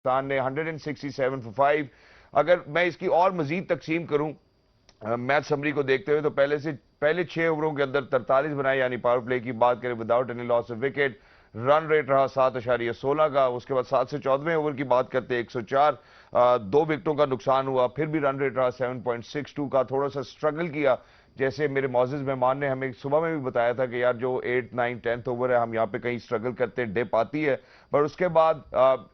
पाकिस्तान ने 167 फॉर 5। अगर मैं इसकी और मजीद तकसीम करूं मैच समरी को देखते हुए, तो पहले 6 ओवरों के अंदर 43 बनाए, यानी पावर प्ले की बात करें without any loss of wicket. Run rate रहा 7.16 का। उसके बाद 7 से 14वें ओवर की बात करते हैं 104, 2 विकेटों का नुकसान हुआ, फिर भी रन रेट रहा 7.62 का। थोड़ा सा स्ट्रगल किया, जैसे मेरे मौजूद मेहमान ने हमें सुबह में भी बताया था कि यार जो 8, 9, 10th ओवर है हम यहाँ पे कहीं स्ट्रगल करते हैं, डिप आती है। पर उसके बाद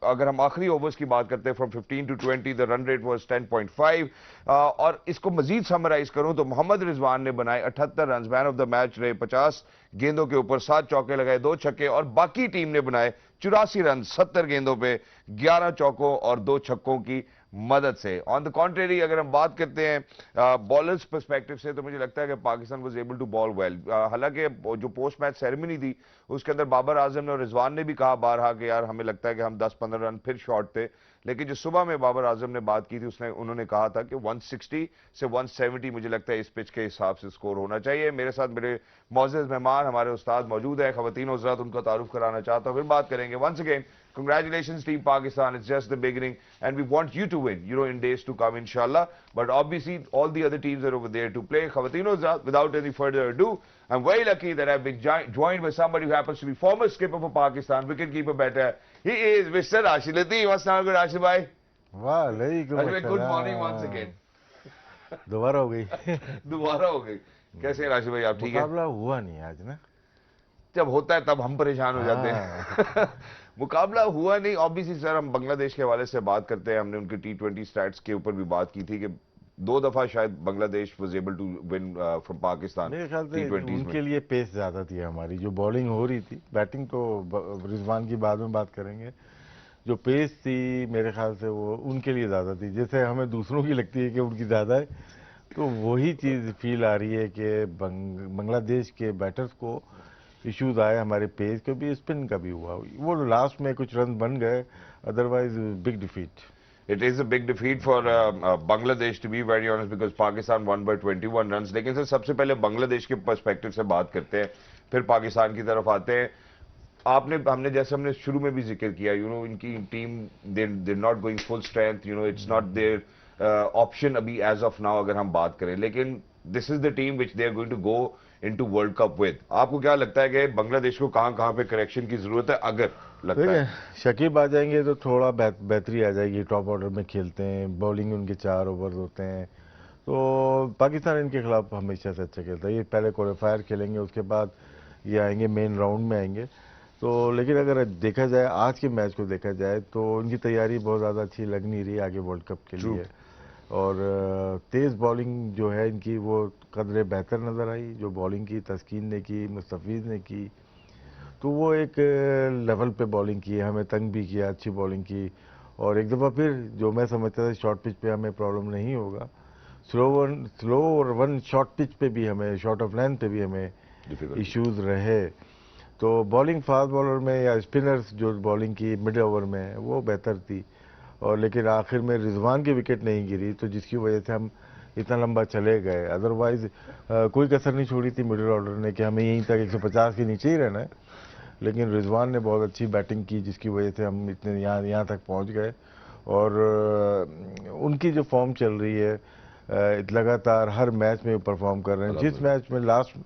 अगर हम आखिरी ओवर्स की बात करते हैं from 15 to 20, the run rate was 10.5। और इसको मजीद समराइज करूं तो मोहम्मद रिजवान ने बनाए 78 run, man of the match रहे, 50 गेंदों के ऊपर 7 चौके लगाए, 2 छक्के, और बाकी टीम ने बनाए 84 रन 70 गेंदों पे 11 चौकों और 2 छक्कों की मदद से। ऑन द कॉन्ट्रेरी अगर हम बात करते हैं बॉलर्स पर्सपेक्टिव से, तो मुझे लगता है कि Pakistan was able to bowl well. हालांकि जो पोस्ट मैच सेरेमनी थी उसके अंदर बाबर आजम ने और रिजवान ने भी कहा बारहा कि यार हमें लगता है कि हम 10-15 रन फिर शॉर्ट थे, लेकिन जो सुबह में बाबर आजम ने बात की थी उन्होंने कहा था कि 160 से 170 मुझे लगता है इस पिच के हिसाब से स्कोर होना चाहिए। मेरे साथ मेरे मौजूद मेहमान हमारे उस्ताद मौजूद है, खवातीन हज़रात, उनका तारुफ कराना चाहता हूं, फिर बात करेंगे। Once again congratulations team Pakistan, it's just the beginning and we want you to win, in days to come inshallah, but obviously all the other teams are over there to play. Khawateen Huzrat, without any further ado, I'm very lucky that I've been joined by somebody who happens to be former skipper for Pakistan, wicketkeeper batter. He is Mr. Rashid Latif. Assalamu alaikum Rashid bhai. वालेकुम अस्सलाम। Good morning once again. दोबारा हो गई। दोबारा हो गई। कैसे हैं राशिद भाई, आप ठीक है? मुकाबला हुआ नहीं आज ना, जब होता है तब हम परेशान हो जाते हैं। मुकाबला हुआ नहीं, ऑब्वियसली सर हम बांग्लादेश के हवाले से बात करते हैं। हमने उनके T20 स्टैट्स के ऊपर भी बात की थी कि 2 दफा शायद Bangladesh was able to win from Pakistan. मेरे ख्याल से उनके लिए पेस ज्यादा थी हमारी, जो बॉलिंग हो रही थी। बैटिंग तो रिजवान की बाद में बात करेंगे। जो पेस थी मेरे ख्याल से वो उनके लिए ज्यादा थी, जैसे हमें दूसरों की लगती है कि उनकी ज्यादा है, तो वही चीज फील आ रही है कि बांग्लादेश के बैटर्स को इश्यूज आए हमारे पेस के भी, स्पिन का भी हुआ। वो लास्ट में कुछ रन बन गए, otherwise big defeat. It is a big defeat for Bangladesh, to be very honest, because Pakistan won by 21 runs. लेकिन सर सबसे पहले बांग्लादेश के पर्सपेक्टिव से बात करते हैं, फिर पाकिस्तान की तरफ आते हैं। हमने शुरू में भी जिक्र किया, इनकी team they not going full strength, it's not their option अभी एज ऑफ नाउ अगर हम बात करें, लेकिन this is the team which they are going to go into world cup with. आपको क्या लगता है कि बांग्लादेश को कहां पे करेक्शन की जरूरत है? अगर लगता है शकीब आ जाएंगे तो थोड़ा बेहतरी आ जाएगी। टॉप ऑर्डर में खेलते हैं, बॉलिंग उनके 4 ओवर होते हैं, तो पाकिस्तान इनके खिलाफ हमेशा से अच्छा खेलता है। ये पहले क्वालिफायर खेलेंगे, उसके बाद ये आएंगे मेन राउंड में आएंगे। तो लेकिन अगर देखा जाए, आज के मैच को देखा जाए, तो इनकी तैयारी बहुत ज़्यादा अच्छी लग नहीं रही आगे वर्ल्ड कप के लिए। और तेज़ बॉलिंग जो है इनकी वो कदरे बेहतर नज़र आई, जो बॉलिंग की तस्कीन ने की, मुस्तफ़ीज़ ने की, तो वो एक लेवल पे बॉलिंग की, हमें तंग भी किया, अच्छी बॉलिंग की। और एक दफ़ा फिर जो मैं समझता था शॉर्ट पिच पे हमें प्रॉब्लम नहीं होगा, स्लो और वन शॉर्ट पिच पे भी हमें, शॉर्ट ऑफ लेंथ पे भी हमें इश्यूज रहे। तो बॉलिंग फास्ट बॉलर में या स्पिनर्स जो बॉलिंग की मिड ओवर में वो बेहतर थी, और लेकिन आखिर में रिजवान की विकेट नहीं गिरी, तो जिसकी वजह से हम इतना लंबा चले गए। अदरवाइज कोई कसर नहीं छोड़ी थी मिडिल ऑर्डर ने कि हमें यहीं तक 150 के नीचे ही रहना है, लेकिन रिजवान ने बहुत अच्छी बैटिंग की जिसकी वजह से हम इतने यहाँ तक पहुँच गए। और उनकी जो फॉर्म चल रही है, लगातार हर मैच में परफॉर्म कर रहे हैं। जिस मैच में लास्ट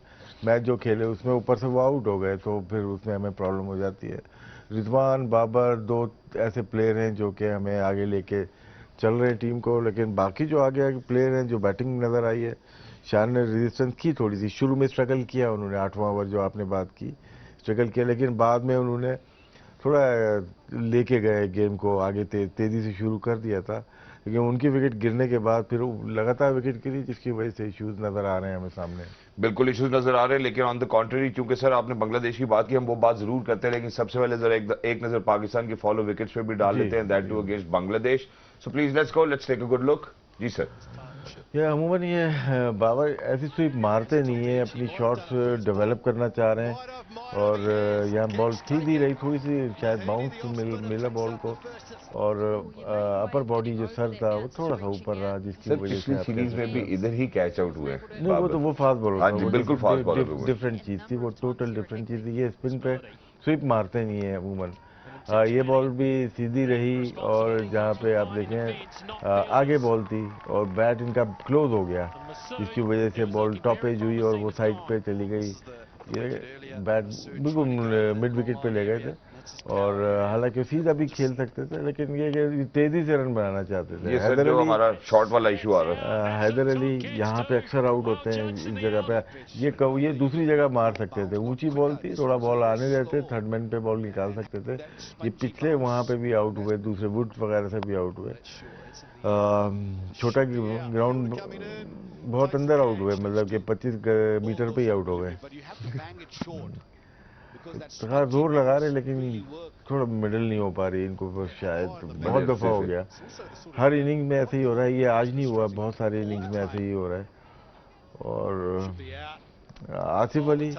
मैच जो खेले उसमें ऊपर से वो आउट हो गए, तो फिर उसमें हमें प्रॉब्लम हो जाती है। रिजवान, बाबर 2 ऐसे प्लेयर हैं जो कि हमें आगे लेके चल रहे हैं टीम को, लेकिन बाकी जो आगे प्लेयर हैं जो बैटिंग नज़र आई है, शान ने रेजिस्टेंस की थोड़ी सी, शुरू में स्ट्रगल किया उन्होंने, 8वां ओवर जो आपने बात की, स्ट्रगल किया, लेकिन बाद में उन्होंने थोड़ा लेके गए गेम को आगे, तेज़ी से शुरू कर दिया था। लेकिन उनकी विकेट गिरने के बाद फिर लगातार विकेट गिरी, जिसकी वजह से इश्यूज नज़र आ रहे हैं हमें सामने। बिल्कुल इश्यूज नजर आ रहे हैं, लेकिन ऑन द कॉन्ट्रेरी, क्योंकि सर आपने बांग्लादेश की बात की, हम वो बात जरूर करते हैं, लेकिन सबसे पहले जरा एक नजर पाकिस्तान के फॉलो विकेट्स पे भी डाल लेते हैं, that too against Bangladesh. So please let's go, let's take a good look. जी सर। ये अमूमन ये बाबर ऐसी स्वीप मारते नहीं है, अपनी शॉट्स डेवलप करना चाह रहे हैं, और यहाँ बॉल सीधी रही, थोड़ी सी शायद बाउंस मिला बॉल को, और अपर बॉडी जो सर था वो थोड़ा सा ऊपर रहा, जिसकी वजह से सीरीज में भी इधर ही कैच आउट हुए। नहीं, वो फास्ट बॉलर था, बिल्कुल फास्ट बॉलर, डिफरेंट चीज थी वो, टोटल डिफरेंट चीज थी। ये स्पिन पे स्वीप मारते नहीं है अमूमन, ये बॉल भी सीधी रही और जहाँ पे आप देखें आगे बॉल थी और बैट इनका क्लोज हो गया, जिसकी वजह से बॉल टॉप एज हुई और वो साइड पे चली गई। ये बैट बिल्कुल मिड विकेट पे ले गए थे और हालांकि सीधा भी खेल सकते थे, लेकिन ये तेजी से रन बनाना चाहते थे। ये सर जो हमारा शॉट वाला इशू आ रहा है, हैदर अली यहाँ पे अक्सर आउट होते हैं इस जगह पे। ये दूसरी जगह मार सकते थे, ऊंची बॉल थी, थोड़ा बॉल आने देते, थर्ड मैन पे बॉल निकाल सकते थे। ये पिछले वहाँ पे भी आउट हुए, दूसरे वुड वगैरह से भी आउट हुए। छोटा ग्राउंड बहुत अंदर आउट हुए, मतलब कि 25 मीटर पे ही आउट हो गए। थोड़ा जोर लगा रहे लेकिन थोड़ा मिडल नहीं हो पा रही इनको, बस शायद बहुत दफ़ा हो गया। हर इनिंग में ऐसे ही हो रहा है, ये आज नहीं हुआ, बहुत सारे इनिंग्स में ऐसे ही हो रहा है। और आसिफ अली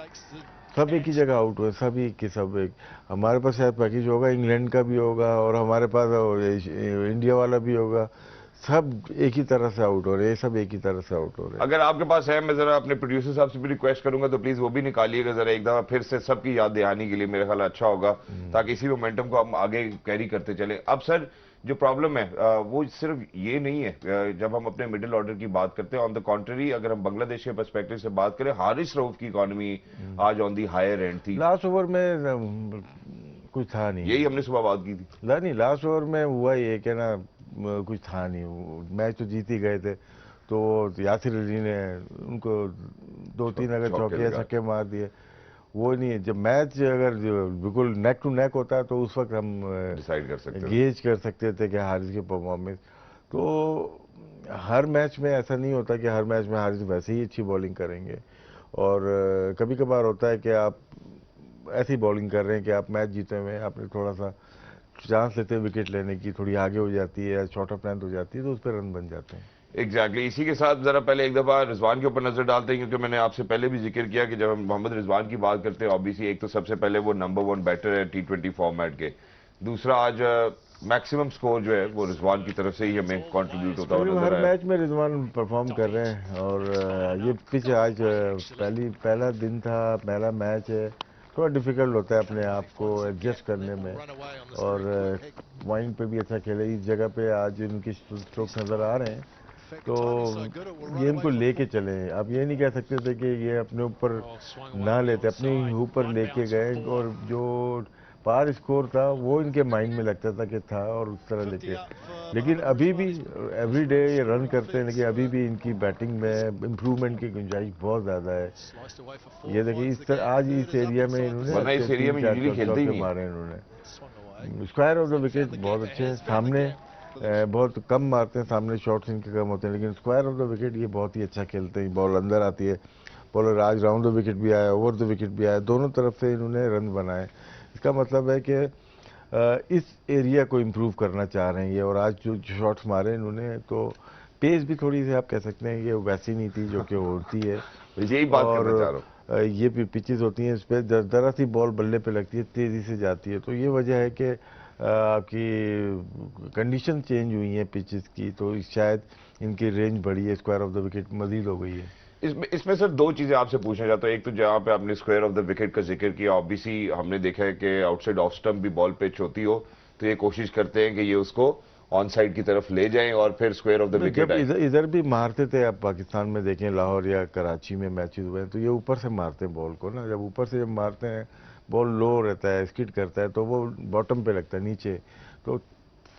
सब एक ही जगह आउट हुए, सब एक सब एक। हमारे पास शायद पैकेज होगा, इंग्लैंड का भी होगा और हमारे पास इंडिया वाला भी होगा, सब एक ही तरह से आउट हो रहे हैं, सब एक ही तरह से आउट हो रहे हैं। अगर आपके पास है, मैं जरा अपने प्रोड्यूसर साहब से भी रिक्वेस्ट करूंगा तो प्लीज वो भी निकालिएगा जरा एक दफा फिर से सबकी याद दहानी के लिए, मेरा ख्याल अच्छा होगा, ताकि इसी मोमेंटम को हम आगे कैरी करते चले। अब सर जो प्रॉब्लम है वो सिर्फ ये नहीं है, जब हम अपने मिडिल ऑर्डर की बात करते हैं, ऑन द कॉन्ट्ररी अगर हम बांग्लादेश के पर्सपेक्टिव से बात करें, हारिस रऊफ की इकॉनमी आज ऑन दी हायर एंड थी। लास्ट ओवर में कुछ था नहीं, यही हमने सुबह बात की थी। नहीं, लास्ट ओवर में हुआ ये कि ना कुछ था नहीं, मैच तो जीत ही गए थे। तो यासिर अली ने उनको 2-3 अगर चौके छक्के मार दिए, वो नहीं है। जब मैच अगर बिल्कुल नेक टू नेक होता है तो उस वक्त हम डिसाइड कर सकते गेज कर सकते थे कि हारिस की परफॉर्मेंस। तो हर मैच में ऐसा नहीं होता कि हर मैच में हारिस वैसे ही अच्छी बॉलिंग करेंगे, और कभी कभार होता है कि आप ऐसी बॉलिंग कर रहे हैं कि आप मैच जीते हुए, आपने थोड़ा सा चांस लेते हैं विकेट लेने की, थोड़ी आगे हो जाती है या शॉर्ट ऑफ लेंथ हो जाती है, तो उस पर रन बन जाते हैं। एग्जैक्टली इसी के साथ जरा पहले एक दफा रिजवान के ऊपर नजर डालते हैं, क्योंकि मैंने आपसे पहले भी जिक्र किया कि जब हम मोहम्मद रिजवान की बात करते हैं, ऑब्वियसली एक तो सबसे पहले वो नंबर 1 बैटर है T20 फॉर्मेट के, दूसरा आज मैक्सिमम स्कोर जो है वो रिजवान की तरफ से ही हमें कंट्रीब्यूट होता हुआ नजर हर आया। मैच में रिजवान परफॉर्म कर रहे हैं, और ये पिच आज पहला दिन था, पहला मैच है, थोड़ा डिफिकल्ट होता है अपने आप को एडजस्ट करने में, और वाइंड पे भी अच्छा खेले। इस जगह पे आज इनकी स्ट्रोक्स नज़र आ रहे हैं, तो ये इनको लेके चले। अब ये नहीं कह सकते थे कि ये अपने ऊपर ना लेते, अपने ऊपर लेके गए, और जो पार स्कोर था वो इनके माइंड में लगता था कि था, और उस तरह लेके। लेकिन अभी भी एवरी डे ये रन करते हैं, लेकिन अभी भी इनकी बैटिंग में इम्प्रूवमेंट की गुंजाइश बहुत ज़्यादा है। ये देखिए इस तरह आज इस एरिया में इन्होंने इस एरिया में यूजुअली खेलते ही नहीं मारे इन्होंने। स्क्वायर ऑफ द विकेट बहुत अच्छे हैं, सामने बहुत कम मारते हैं, सामने शॉट्स इनके कम होते हैं, लेकिन स्क्वायर ऑफ द विकेट ये बहुत ही अच्छा खेलते हैं। बॉल अंदर आती है, बॉलर आज राउंड द विकेट भी आया, ओवर द विकेट भी आया, दोनों तरफ से इन्होंने रन बनाए। इसका मतलब है कि इस एरिया को इम्प्रूव करना चाह रहे हैं ये, और आज जो शॉट्स मारे इन्होंने, तो पेस भी थोड़ी सी आप कह सकते हैं कि वैसी नहीं थी जो कि होती है। यही बात करना चाह रहा हूं। ये पिचेस होती हैं, इस पर जरा सी बॉल बल्ले पे लगती है, तेज़ी से जाती है, तो ये वजह है कि आपकी कंडीशन चेंज हुई है पिचेस की, तो शायद इनकी रेंज बढ़ी है, स्क्वायर ऑफ द विकेट मजीद हो गई है। इसमें सर दो चीजें आपसे पूछना चाहता हूँ। एक तो जहाँ पे आपने स्क्वायर ऑफ द विकेट का जिक्र किया, ऑब्वियसली हमने देखा है कि आउटसाइड ऑफ स्टंप भी बॉल पिच होती हो तो ये कोशिश करते हैं कि ये उसको ऑन साइड की तरफ ले जाएं और फिर स्क्वायर ऑफ द विकेट आए। इधर भी मारते थे, आप पाकिस्तान में देखें, लाहौर या कराची में मैचेस हुए हैं, तो ये ऊपर से मारते हैं बॉल को ना। जब ऊपर से जब मारते हैं, बॉल लो रहता है, स्किड करता है, तो वो बॉटम पे लगता है, नीचे, तो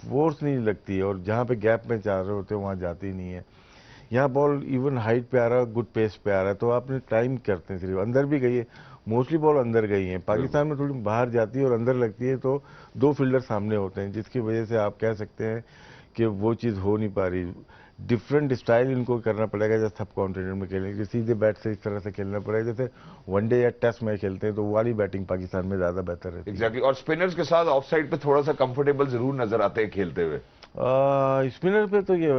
फोर्स नहीं लगती, और जहाँ पे गैप में जा रहे होते हैं वहाँ जाती नहीं है। यहाँ बॉल इवन हाइट पे आ रहा है, गुड पेस पे आ रहा है, तो आपने टाइम करते हैं, सिर्फ अंदर भी गई है, मोस्टली बॉल अंदर गई है। पाकिस्तान में थोड़ी बाहर जाती है और अंदर लगती है, तो दो फील्डर सामने होते हैं, जिसकी वजह से आप कह सकते हैं कि वो चीज़ हो नहीं पा रही। डिफरेंट स्टाइल इनको करना पड़ेगा, जैसे सब कॉन्टिनेंट में खेलेंगे, सीधे बैट से इस तरह से खेलना पड़ेगा, जैसे वनडे या टेस्ट मैच खेलते हैं, तो वो वाली बैटिंग पाकिस्तान में ज़्यादा बेहतर है। एग्जैक्टली, और स्पिनर्स के साथ ऑफ साइड पे थोड़ा सा कंफर्टेबल जरूर नजर आते हैं खेलते हुए। स्पिनर पे तो ये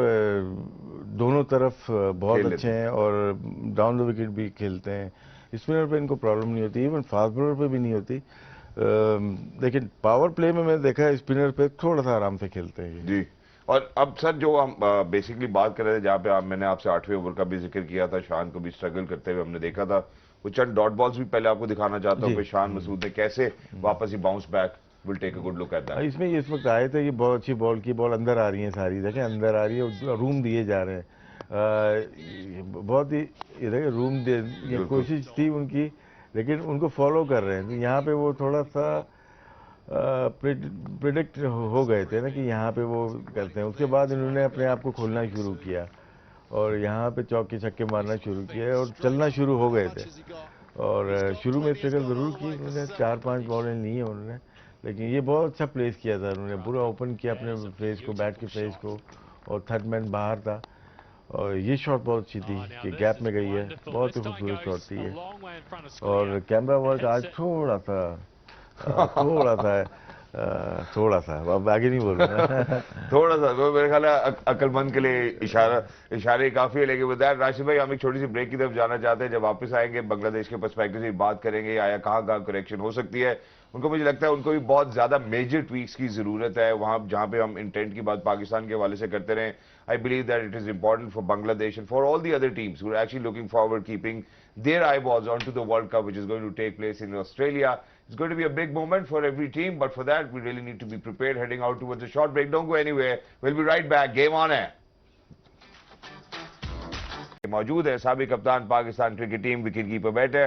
दोनों तरफ बहुत अच्छे हैं, और डाउन द विकेट भी खेलते हैं। स्पिनर पे इनको प्रॉब्लम नहीं होती, इवन फास्ट बॉलर पे भी नहीं होती। लेकिन पावर प्ले में मैंने देखा है स्पिनर पे थोड़ा सा आराम से खेलते हैं जी। और अब सर जो हम बेसिकली बात कर रहे थे, जहाँ पे मैंने आपसे 8वें ओवर का भी जिक्र किया था, शान को भी स्ट्रगल करते हुए हमने देखा था, वो चंद डॉट बॉल्स भी पहले आपको दिखाना चाहता हूँ कि शान मसूद ने कैसे वापस ही bounce back will take a good look at that. इसमें इस वक्त आए थे, ये बहुत अच्छी बॉल की बॉल अंदर आ रही है सारी, देखें अंदर आ रही है, रूम दिए जा रहे हैं। बहुत ही ये देखें रूम दे, ये कोशिश थी उनकी, लेकिन उनको फॉलो कर रहे हैं। तो यहाँ पे वो थोड़ा सा प्रिडिक्ट हो गए थे ना कि यहाँ पे वो करते हैं। उसके बाद इन्होंने अपने आप को खोलना शुरू किया और यहाँ पे चौके छक्के मारना शुरू किया और चलना शुरू हो गए थे। और शुरू में स्ट्रगल ज़रूर की उन्होंने, 4-5 बॉलें ली हैं उन्होंने, लेकिन ये बहुत अच्छा प्लेस किया था उन्होंने, पूरा ओपन किया अपने फेस को, बैट के फेस को, और थर्ड मैन बाहर था। और ये शॉट बहुत अच्छी थी कि गैप में गई है, बहुत ही खूबसूरत शॉट थी ये। और कैमरा वर्क आज थोड़ा सा अब आगे नहीं बोलूँगा थोड़ा सा तो मेरे ख्याल है अक्लमंद के लिए इशारे काफी है। लेकिन बताया राशिद भाई, हम एक छोटी सी ब्रेक की तरफ जाना चाहते हैं। जब वापस आएंगे बांग्लादेश के पर्सपेक्टिव से बात करेंगे, आया कहाँ कहाँ करेक्शन हो सकती है उनको। मुझे लगता है उनको भी बहुत ज्यादा मेजर ट्वीक्स की जरूरत है वहां जहां पे हम इंटेंट की बात पाकिस्तान के हवाले से करते रहे। I believe that it is important for Bangladesh and for all the other teams who are actually looking forward, keeping their eyeballs onto the World Cup, which is going to take place in Australia. It's going to be a big moment for every team, but for that, we really need to be prepared heading out towards a short break. Don't go anywhere. We'll be right back. Game on air. मौजूद है साबिक कप्तान Pakistan cricket team, wicket keeper बैठे,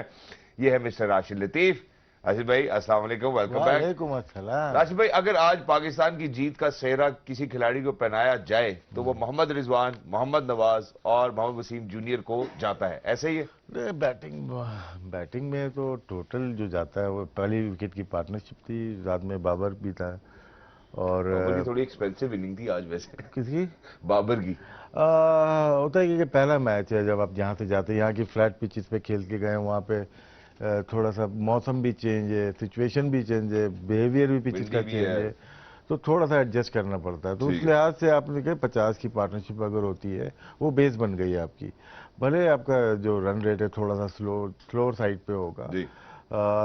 ये है mister Rashid Latif. Rashid भाई अस्सलाम वालेकुम, वेलकम बैक। वालेकुम अस्सलाम। राशिद भाई, अगर आज पाकिस्तान की जीत का सेहरा किसी खिलाड़ी को पहनाया जाए तो वो मोहम्मद रिजवान, मोहम्मद नवाज और मोहम्मद वसीम जूनियर को जाता है, ऐसे ही है? बैटिंग में तो टोटल जो जाता है वो पहली विकेट की पार्टनरशिप थी, रात में बाबर भी था। और बाबर की थोड़ी एक्सपेंसिव इनिंग थी आज वैसे। किसकी? बाबर की। होता है कि पहला मैच है, जब आप यहाँ से जाते हैं, यहाँ की फ्लैट पिचेस पे खेल के गए, वहाँ पे थोड़ा सा मौसम भी चेंज है, सिचुएशन भी चेंज है, बिहेवियर भी पिचेस का चेंज है, तो थोड़ा सा एडजस्ट करना पड़ता है। तो उस लिहाज से आपने कहा 50 की पार्टनरशिप अगर होती है, वो बेस बन गई आपकी। भले आपका जो रन रेट है थोड़ा सा स्लोअर साइड पे होगा,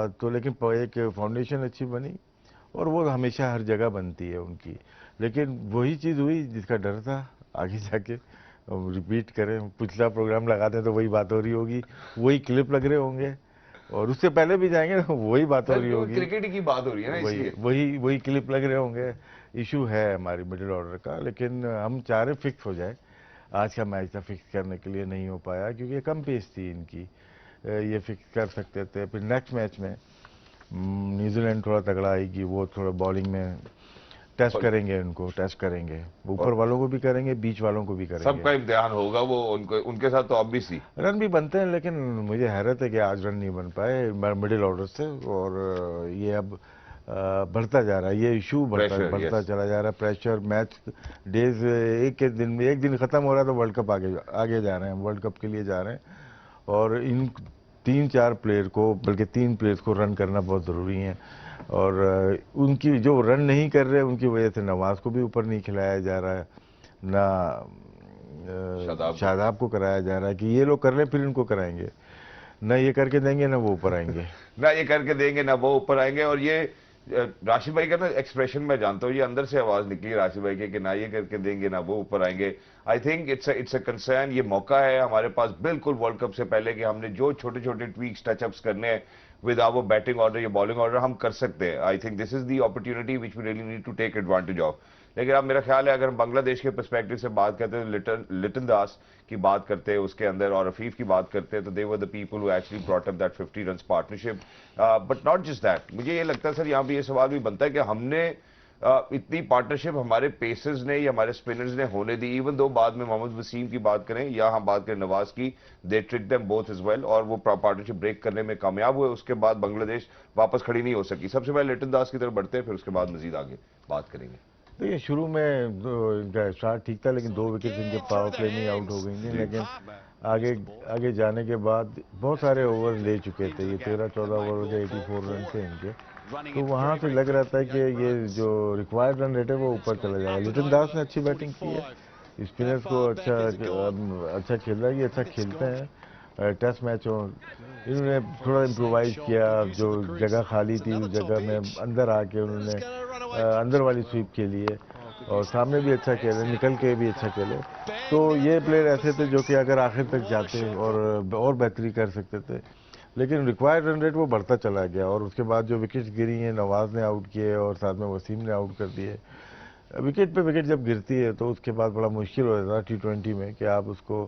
तो लेकिन एक फाउंडेशन अच्छी बनी, और वो हमेशा हर जगह बनती है उनकी। लेकिन वही चीज़ हुई जिसका डर था, आगे जाके रिपीट करें, पिछला प्रोग्राम लगाते हैं तो वही बात हो रही होगी, वही क्लिप लग रहे होंगे, और उससे पहले भी जाएंगे ना वही बात हो रही होगी, क्रिकेट की बात हो रही है ना, इसलिए वही क्लिप लग रहे होंगे। इशू है हमारी मिडिल ऑर्डर का, लेकिन हम चाह रहे फिक्स हो जाए। आज का मैच था, फिक्स करने के लिए नहीं हो पाया क्योंकि कम पेस थी इनकी, ये फिक्स कर सकते थे। फिर नेक्स्ट मैच में न्यूजीलैंड थोड़ा तगड़ा आएगी, वो थोड़ा बॉलिंग में टेस्ट करेंगे, उनको टेस्ट करेंगे, ऊपर वालों को भी करेंगे, बीच वालों को भी करेंगे, सबका इम्तिहान होगा वो उनके साथ। तो ऑब्वियसली रन भी बनते हैं, लेकिन मुझे हैरत है कि आज रन नहीं बन पाए मिडिल ऑर्डर से, और ये अब बढ़ता जा रहा है, ये इशू बढ़ता चला जा रहा है। प्रेशर, मैच डेज, एक दिन खत्म हो रहा है तो वर्ल्ड कप आगे जा रहे हैं, वर्ल्ड कप के लिए जा रहे हैं, और इन 3-4 प्लेयर को, बल्कि 3 प्लेयर्स को रन करना बहुत ज़रूरी है। और उनकी जो रन नहीं कर रहे, उनकी वजह से नवाज को भी ऊपर नहीं खिलाया जा रहा है, ना शादाब को कराया जा रहा है कि ये लोग कर रहे हैं फिर इनको कराएंगे, ना ये करके देंगे ना वो ऊपर आएंगे ना ये करके देंगे ना वो ऊपर आएंगे। और ये राशिद भाई का ना एक्सप्रेशन मैं जानता हूँ, ये अंदर से आवाज निकली राशिद भाई के कि ना ये करके देंगे ना वो ऊपर आएंगे। I think it's a concern. ये मौका है हमारे पास बिल्कुल वर्ल्ड कप से पहले कि हमने जो छोटे छोटे ट्वीक्स, टचअप्स करने हैं विद आवर बैटिंग ऑर्डर या बॉलिंग ऑर्डर, हम कर सकते हैं। I think this is the opportunity which we really need to take advantage of. लेकिन अब मेरा ख्याल है अगर हम बांग्लादेश के पर्सपेक्टिव से बात करते हैं, तो लिटन दास की बात करते हैं उसके अंदर, और रफीफ की बात करते हैं, तो they were the people who actually brought up that 50 runs partnership. But not just that, मुझे ये लगता है सर यहाँ पे ये सवाल भी बनता है कि हमने इतनी पार्टनरशिप हमारे पेसर्स ने या हमारे स्पिनर्स ने होने दी, इवन दो बाद में मोहम्मद वसीम की बात करें या हम बात करें नवाज की, they trick them both as well, और वो पार्टनरशिप ब्रेक करने में कामयाब हुए। उसके बाद बांग्लादेश वापस खड़ी नहीं हो सकी। सबसे पहले लिटन दास की तरफ बढ़ते हैं, फिर उसके बाद मजीद आगे बात करेंगे। देखिए शुरू में इनका स्टार्ट ठीक था, लेकिन 2 विकेट इनके पावर प्ले में आउट हो गई थी, लेकिन आगे जाने के बाद बहुत सारे ओवर ले चुके थे, ये 13-14 ओवर के 84 रन थे इनके, तो वहाँ से लग रहा था कि ये जो रिक्वायर्ड रन रेट है वो ऊपर चला जाएगा। लिटन दास ने अच्छी बैटिंग की है, स्पिनर्स को अच्छा खेल रहा है, ये अच्छा खेलते हैं। टेस्ट मैचों इन्होंने थोड़ा इम्प्रोवाइज किया, जो जगह खाली थी उस जगह में अंदर आके उन्होंने अंदर वाली स्वीप खेली है, और सामने भी अच्छा खेले, निकल के भी अच्छा खेले। तो ये प्लेयर ऐसे थे जो कि अगर आखिर तक जाते और बेहतरी कर सकते थे। लेकिन रिक्वायर्ड रन रेट वो बढ़ता चला गया, और उसके बाद जो विकेट्स गिरी हैं, नवाज ने आउट किए और साथ में वसीम ने आउट कर दिए। विकेट पे विकेट जब गिरती है तो उसके बाद बड़ा मुश्किल हो जाता है T20 में कि आप उसको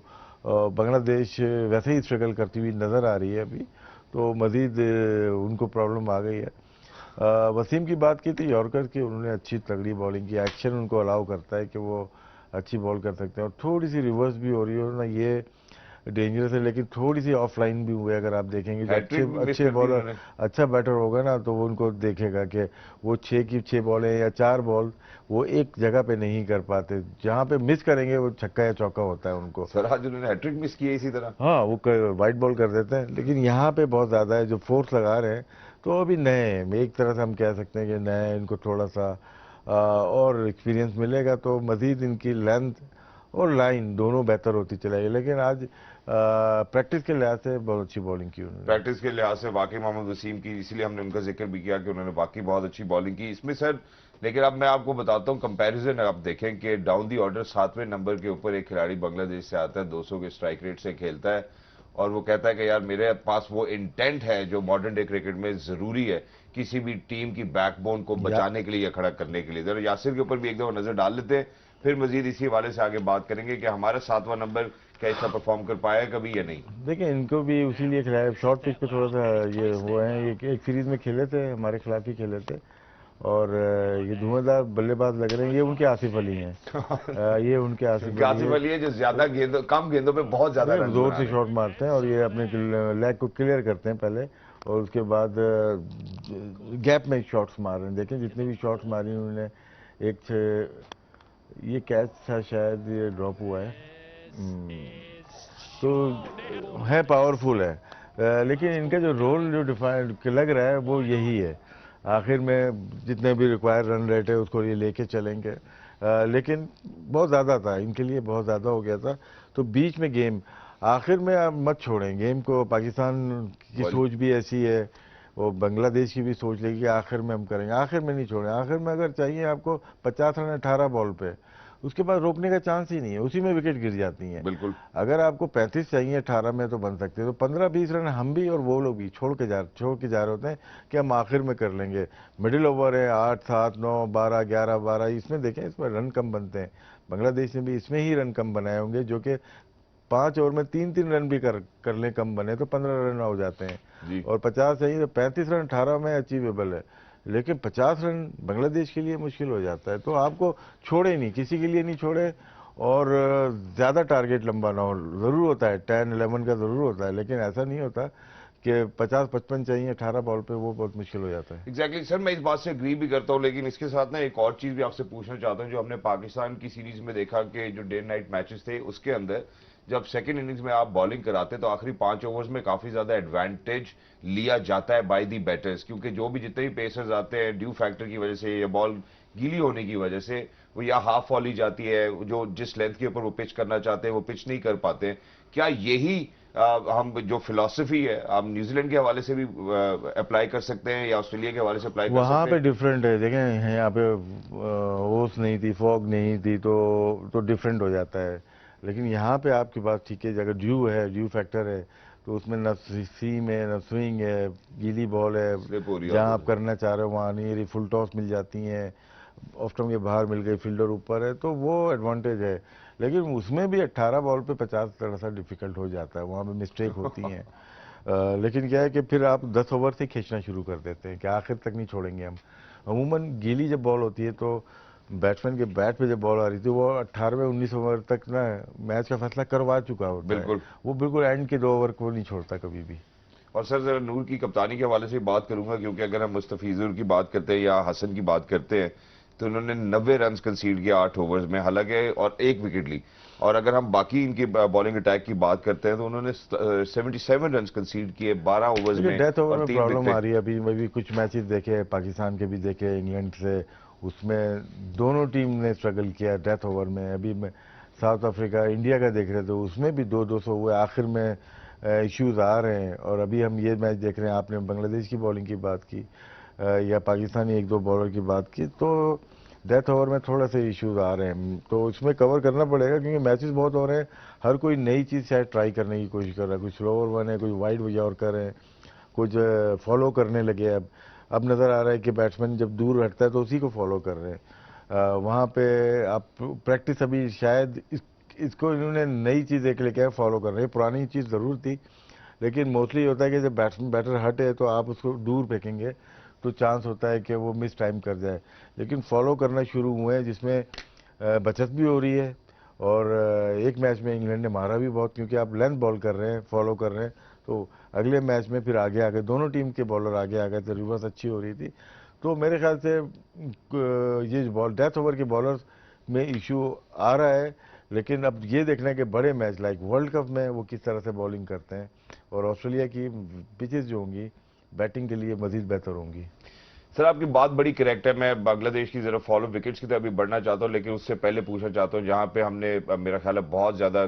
बांग्लादेश वैसे ही स्ट्रगल करती हुई नज़र आ रही है अभी, तो मज़ीद उनको प्रॉब्लम आ गई है। वसीम की बात की थी यॉर्कर की, उन्होंने अच्छी तगड़ी बॉलिंग की, एक्शन उनको अलाउ करता है कि वो अच्छी बॉल कर सकते हैं, और थोड़ी सी रिवर्स भी हो रही है ना, ये डेंजरस है, लेकिन थोड़ी सी ऑफलाइन भी हुई है। अगर आप देखेंगे जो अच्छे हैट्रिक भी मिस अच्छे कर दी बॉलर, उन्होंने। अच्छा बैटर होगा ना, तो वो उनको देखेगा कि वो 6 की 6 बॉलें या 4 बॉल वो एक जगह पे नहीं कर पाते, जहाँ पे मिस करेंगे वो छक्का या चौका होता है उनको। सर आज उन्होंने हैट्रिक मिस की है इसी तरह। हाँ, वो वाइट बॉल कर देते हैं, लेकिन यहाँ पे बहुत ज़्यादा है जो फोर्स लगा रहे हैं, तो अभी नए हैं, एक तरह से हम कह सकते हैं कि नए हैं, इनको थोड़ा सा और एक्सपीरियंस मिलेगा तो मज़ीद इनकी लेंथ और लाइन दोनों बेहतर होती चलेगी। लेकिन आज प्रैक्टिस के लिहाज से बहुत अच्छी बॉलिंग की उन्होंने। प्रैक्टिस के लिहाज से वाकई मोहम्मद वसीम की, इसीलिए हमने उनका जिक्र भी किया कि उन्होंने वाकई बहुत अच्छी बॉलिंग की इसमें सर। लेकिन अब मैं आपको बताता हूं कंपैरिजन, आप देखें कि डाउन दी ऑर्डर 7वें नंबर के ऊपर एक खिलाड़ी बांग्लादेश से आता है, 200 के स्ट्राइक रेट से खेलता है, और वो कहता है कि यार मेरे पास वो इंटेंट है जो मॉडर्न डे क्रिकेट में जरूरी है किसी भी टीम की बैकबोन को बचाने के लिए या खड़ा करने के लिए। जरा यासिर के ऊपर भी एक दफा नजर डाल लेते हैं, फिर मजीद इसी हवाले से आगे बात करेंगे कि हमारा 7वां नंबर कैसा परफॉर्म कर पाया कभी या नहीं। देखिए इनको भी उसी लिए खिलाया, शॉर्ट पिच पे थोड़ा सा ये हुआ है, ये एक सीरीज में खेले थे, हमारे खिलाफ ही खेले थे, और ये धुआंधार बल्लेबाज लग रहे हैं, ये उनके आसिफ अली हैं। ये उनके आसिफ अली आसिफ है, अली है जो ज्यादा गेंदों, कम गेंदों पे बहुत ज्यादा रन जोर बना से रहे हैं। शॉट मारते हैं, और ये अपने लेग को क्लियर करते हैं पहले, और उसके बाद गैप में शॉट्स मार रहे हैं। देखें जितने भी शॉट्स मारी उन्होंने, ये कैच था शायद, ये ड्रॉप हुआ है, तो है पावरफुल है। लेकिन इनका जो रोल जो डिफाइन लग रहा है वो यही है, आखिर में जितने भी रिक्वायर्ड रन रेट है उसको ये लेके चलेंगे। लेकिन बहुत ज़्यादा था इनके लिए, बहुत ज़्यादा हो गया था, तो बीच में गेम आखिर में आप मत छोड़ें गेम को। पाकिस्तान की सोच भी ऐसी है, वो बांग्लादेश की भी सोच लेगी कि आखिर में हम करेंगे, आखिर में नहीं छोड़ें। आखिर में अगर चाहिए आपको 50 रन 18 बॉल पे, उसके बाद रोकने का चांस ही नहीं है, उसी में विकेट गिर जाती हैं। बिल्कुल। अगर आपको 35 चाहिए 18 में तो बन सकते हैं, तो 15-20 रन हम भी और वो लोग भी छोड़ के जा रहे होते हैं कि हम आखिर में कर लेंगे। मिडिल ओवर है 8, 7, 9, 12, 11, 12, इसमें देखें इसमें रन कम बनते हैं। बांग्लादेश ने भी इसमें ही रन कम बनाए होंगे, जो कि 5 ओवर में 3-3 रन भी कर लें कम बने तो 15 रन हो जाते हैं, और 50 चाहिए तो 35 रन 18 में अचीवेबल है। लेकिन 50 रन बांग्लादेश के लिए मुश्किल हो जाता है, तो आपको छोड़े नहीं, किसी के लिए नहीं छोड़े, और ज़्यादा टारगेट लंबा ना हो। ज़रूर होता है 10-11 का ज़रूर होता है, लेकिन ऐसा नहीं होता कि 50-55 चाहिए 18 बॉल पे, वो बहुत मुश्किल हो जाता है। एग्जैक्टली सर, मैं इस बात से एग्री भी करता हूं, लेकिन इसके साथ ना एक और चीज भी आपसे पूछना चाहता हूं। जो हमने पाकिस्तान की सीरीज में देखा कि जो डे नाइट मैचेस थे उसके अंदर जब सेकंड इनिंग्स में आप बॉलिंग कराते तो आखिरी 5 ओवर्स में काफी ज्यादा एडवांटेज लिया जाता है बाय दी बैटर्स, क्योंकि जो भी जितने भी पेसर्स आते हैं ड्यू फैक्टर की वजह से या बॉल गीली होने की वजह से वो या हाफ फॉली जाती है, जो जिस लेंथ के ऊपर वो पिच करना चाहते हैं वो पिच नहीं कर पाते। क्या यही हम जो फिलॉसफी है आप न्यूजीलैंड के हवाले से भी अप्लाई कर सकते हैं या ऑस्ट्रेलिया के हवाले से अप्लाई कर वहाँ सकते पे हैं? डिफरेंट है, देखें यहाँ पे ओस नहीं थी, फॉग नहीं थी, तो डिफरेंट हो जाता है। लेकिन यहाँ पे आपके पास ठीक है, अगर ड्यू है, ड्यू फैक्टर है, तो उसमें न सीम है न स्विंग है, गीली बॉल है, स्लिप हो रही है जहाँ आप तो। करना चाह रहे हो वहाँ नहीं रही, फुल टॉस मिल जाती हैं, ऑफ स्टंप के बाहर मिल गई, फील्डर ऊपर है, तो वो एडवांटेज है। लेकिन उसमें भी 18 बॉल पे 50 थोड़ा सा डिफिकल्ट हो जाता है, वहाँ पे मिस्टेक होती हैं। लेकिन क्या है कि फिर आप 10 ओवर से खींचना शुरू कर देते हैं कि आखिर तक नहीं छोड़ेंगे हम। अमूमन गीली जब बॉल होती है तो बैट्समैन के बैट पे जब बॉल आ रही थी वो 18वें-19 ओवर तक ना मैच का फैसला करवा चुका होता है, बिल्कुल। वो बिल्कुल एंड के 2 ओवर को नहीं छोड़ता कभी भी। और सर जरा नूर की कप्तानी के हवाले से बात करूंगा, क्योंकि अगर हम मुस्तफिजुर की बात करते हैं या हसन की बात करते हैं तो उन्होंने 90 रन कंसीड किया 8 ओवर्स में, हालांकि और 1 विकेट ली। और अगर हम बाकी इनकी बॉलिंग अटैक की बात करते हैं तो उन्होंने 77 रन कंसीड किए 12 ओवर्स देखिए में डेथ ओवर और में 3 प्रॉब्लम आ विकेट। रही है। अभी मैं भी कुछ मैचेस देखे, पाकिस्तान के भी देखे, इंग्लैंड से, उसमें दोनों टीम ने स्ट्रगल किया डेथ ओवर में। अभी मैं साउथ अफ्रीका इंडिया का देख रहे थे, उसमें भी 2-200 हुए, आखिर में इश्यूज आ रहे हैं। और अभी हम ये मैच देख रहे हैं, आपने बांग्लादेश की बॉलिंग की बात की या पाकिस्तानी 1-2 बॉलर की बात की, तो डेथ ओवर में थोड़ा से इश्यूज आ रहे हैं, तो इसमें कवर करना पड़ेगा क्योंकि मैचेस बहुत हो रहे हैं। हर कोई नई चीज़ शायद ट्राई करने की कोशिश कर रहा है, कोई स्लो ओवर वन है, कोई वाइड यॉर्कर है, कुछ फॉलो करने लगे। अब नज़र आ रहा है कि बैट्समैन जब दूर हटता है तो उसी को फॉलो कर रहे हैं। वहाँ पे आप प्रैक्टिस अभी शायद इसको इन्होंने नई चीज़ एक लेके फॉलो कर रहे हैं। पुरानी चीज़ ज़रूर थी, लेकिन मोस्टली होता है कि जब बैटर हटे तो आप उसको दूर फेंकेंगे तो चांस होता है कि वो मिस टाइम कर जाए। लेकिन फॉलो करना शुरू हुए हैं, जिसमें बचत भी हो रही है। और एक मैच में इंग्लैंड ने मारा भी बहुत, क्योंकि आप लेंथ बॉल कर रहे हैं, फॉलो कर रहे हैं, तो अगले मैच में फिर आगे आगे दोनों टीम के बॉलर आगे आ गए थे, रिवर्स अच्छी हो रही थी। तो मेरे ख्याल से ये बॉल डेथ ओवर के बॉलर्स में इशू आ रहा है। लेकिन अब ये देखना है कि बड़े मैच लाइक वर्ल्ड कप में वो किस तरह से बॉलिंग करते हैं, और ऑस्ट्रेलिया की पिचेस जो होंगी बैटिंग के लिए मजीद बेहतर होंगी। सर आपकी बात बड़ी करेक्ट है। मैं बांग्लादेश की जरा फॉलो विकेट्स की तरफ भी बढ़ना चाहता हूं, लेकिन उससे पहले पूछना चाहता हूं जहां पे हमने मेरा ख्याल है बहुत ज्यादा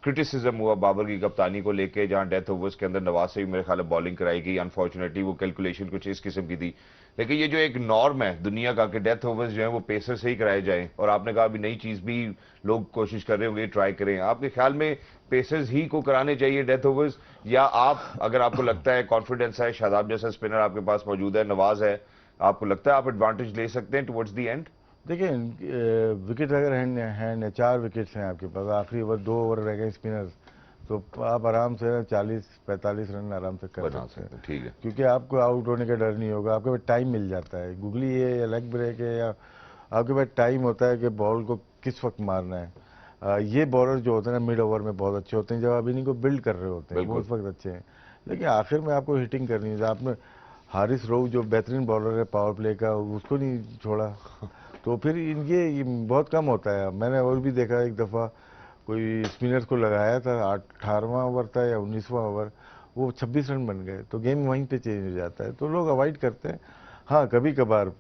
क्रिटिसिज्म हुआ बाबर की कप्तानी को लेके, जहां डेथ ओवर्स के अंदर नवाज से भी मेरे ख्याल है बॉलिंग कराई गई। अनफॉर्चुनेटली वो कैलकुलेशन कुछ इस किस्म की थी, लेकिन ये जो एक नॉर्म है दुनिया का कि डेथ ओवर्स जो है वो पेसर से ही कराए जाएं, और आपने कहा अभी नई चीज भी लोग कोशिश कर रहे होंगे ट्राई करें, आपके ख्याल में पेसर्स ही को कराने चाहिए डेथ ओवर्स, या आप अगर आपको लगता है कॉन्फिडेंस है, शादाब जैसा स्पिनर आपके पास मौजूद है, नवाज है, आपको लगता है आप एडवांटेज ले सकते हैं टुवर्ड्स द एंड? देखिए विकेट अगर हैंड हैंड 4 विकेट्स हैं आपके पास, आखिरी ओवर 2 ओवर रह गए स्पिनर्स, तो आप आराम से 40-45 रन आराम से कर सकते हैं। ठीक है, क्योंकि आपको आउट होने का डर नहीं होगा, आपके पास टाइम मिल जाता है, गुगली है या लेग ब्रेक है, या आपके पास टाइम होता है कि बॉल को किस वक्त मारना है। ये बॉलर जो होते हैं ना मिड ओवर में बहुत अच्छे होते हैं, जब आप इन्हीं को बिल्ड कर रहे होते हैं वो उस वक्त अच्छे हैं। लेकिन आखिर में आपको हिटिंग करनी है। आपने हारिस रोव जो बेहतरीन बॉलर है पावर प्ले का, उसको नहीं छोड़ा, तो फिर ये बहुत कम होता है। मैंने और भी देखा एक दफ़ा कोई स्पिनर्स को लगाया था, 18वां ओवर था या 19वां ओवर, वो 26 रन बन गए, तो गेम वहीं पे चेंज हो जाता है, तो लोग अवॉइड करते हैं। हाँ कभी कभार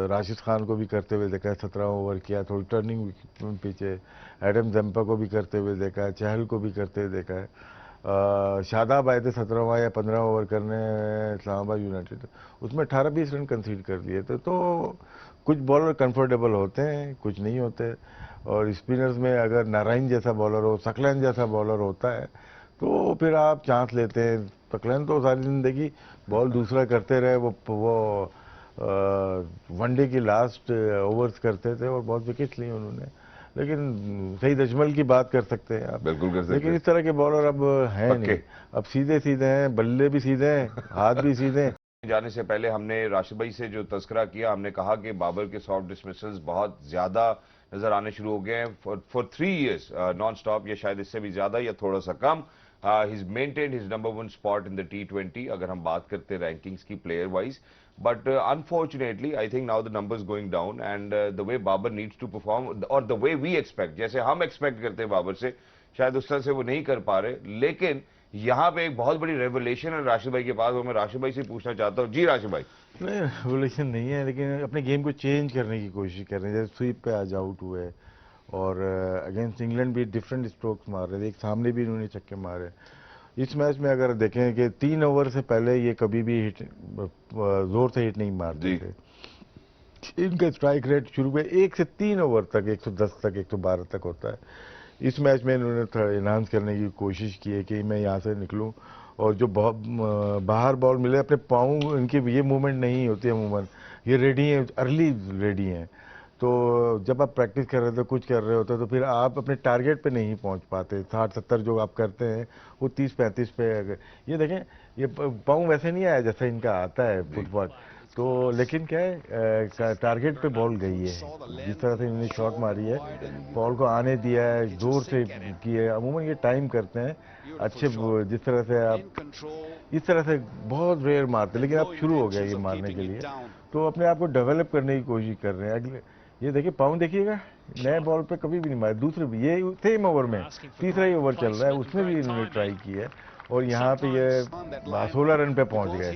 राशिद खान को भी करते हुए देखा है, 17 ओवर किया, थोड़ी टर्निंग पीछे। एडम जम्पा को भी करते हुए देखा है, चहल को भी करते हुए देखा है। शादाब आए थे 17वां या 15वां ओवर करने इस्लामाबाद यूनाइटेड, उसमें 18-20 रन कंसीड कर दिए थे। तो कुछ बॉलर कंफर्टेबल होते हैं, कुछ नहीं होते। और स्पिनर्स में अगर नारायण जैसा बॉलर हो, सकलैन जैसा बॉलर होता है, तो फिर आप चांस लेते हैं। सकलैन तो सारी ज़िंदगी बॉल दूसरा करते रहे, वो वनडे की लास्ट ओवर्स करते थे और बहुत विकेट्स लिए उन्होंने। लेकिन सईद अजमल की बात कर सकते हैं आप, बिल्कुल कर सकते लेकिन हैं। इस तरह के बॉलर अब हैं नहीं। अब सीधे सीधे हैं, बल्ले भी सीधे हैं, हाथ भी सीधे हैं। जाने से पहले हमने राशिद भाई से जो तस्करा किया, हमने कहा कि बाबर के सॉफ्ट डिसमिसल्स बहुत ज्यादा नजर आने शुरू हो गए हैं फॉर 3 years नॉन स्टॉप, या शायद इससे भी ज्यादा या थोड़ा सा कम। He maintain his number 1 spot in the T20 अगर हम बात करते हैं रैंकिंग्स की player wise, but unfortunately I think now the numbers going down, and the way Babar needs to perform और द वे वी एक्सपेक्ट, जैसे हम एक्सपेक्ट करते हैं बाबर से, शायद उस तरह से वो नहीं कर पा रहे। लेकिन यहाँ पे एक बहुत बड़ी रेवोल्यूशन है राशिद भाई के पास, वो मैं राशिद भाई से पूछना चाहता हूँ। जी राशिद भाई। नहीं रेवोल्यूशन नहीं है, लेकिन अपने गेम को चेंज करने की कोशिश कर रहे हैं। जैसे स्वीप पे आज आउट हुए, और अगेंस्ट इंग्लैंड भी डिफरेंट स्ट्रोक्स मार रहे थे, एक सामने भी इन्होंने छक्के मारे। इस मैच में अगर देखें कि 3 ओवर से पहले ये कभी भी हिट जोर से हिट नहीं मारते थे। इनका स्ट्राइक रेट शुरू में 1 से 3 ओवर तक 110 तक 112 तक होता है। इस मैच में इन्होंने इन्हांस करने की कोशिश की है कि मैं यहाँ से निकलूं, और जो बाहर बॉल मिले अपने पाँव, इनकी ये मूवमेंट नहीं होती है अमूमन, ये रेडी हैं, अर्ली रेडी हैं। तो जब आप प्रैक्टिस कर रहे थे, कुछ कर रहे होते, तो फिर आप अपने टारगेट पे नहीं पहुंच पाते। 60-70 जो आप करते हैं वो 30-35 पे। ये देखें, ये पाँव वैसे नहीं आया जैसा इनका आता है फुटबॉल, तो लेकिन क्या है टारगेट पे बॉल गई है। जिस तरह से इन्होंने शॉट मारी है, बॉल को आने दिया है, जोर से की है। अमूमन ये टाइम करते हैं अच्छे, जिस तरह से आप इस तरह से बहुत रेयर मारते हैं, लेकिन अब शुरू हो गया ये मारने के लिए, तो अपने आप को डेवलप करने की कोशिश कर रहे हैं। अगले ये देखिए पाउंड देखिएगा, नए बॉल पे कभी भी नहीं मारे, दूसरे भी ये सेम ओवर में तीसरा ही ओवर चल रहा है, उसमें भी इन्होंने ट्राई की है, और यहाँ पे ये 16 रन पे पहुंच गए।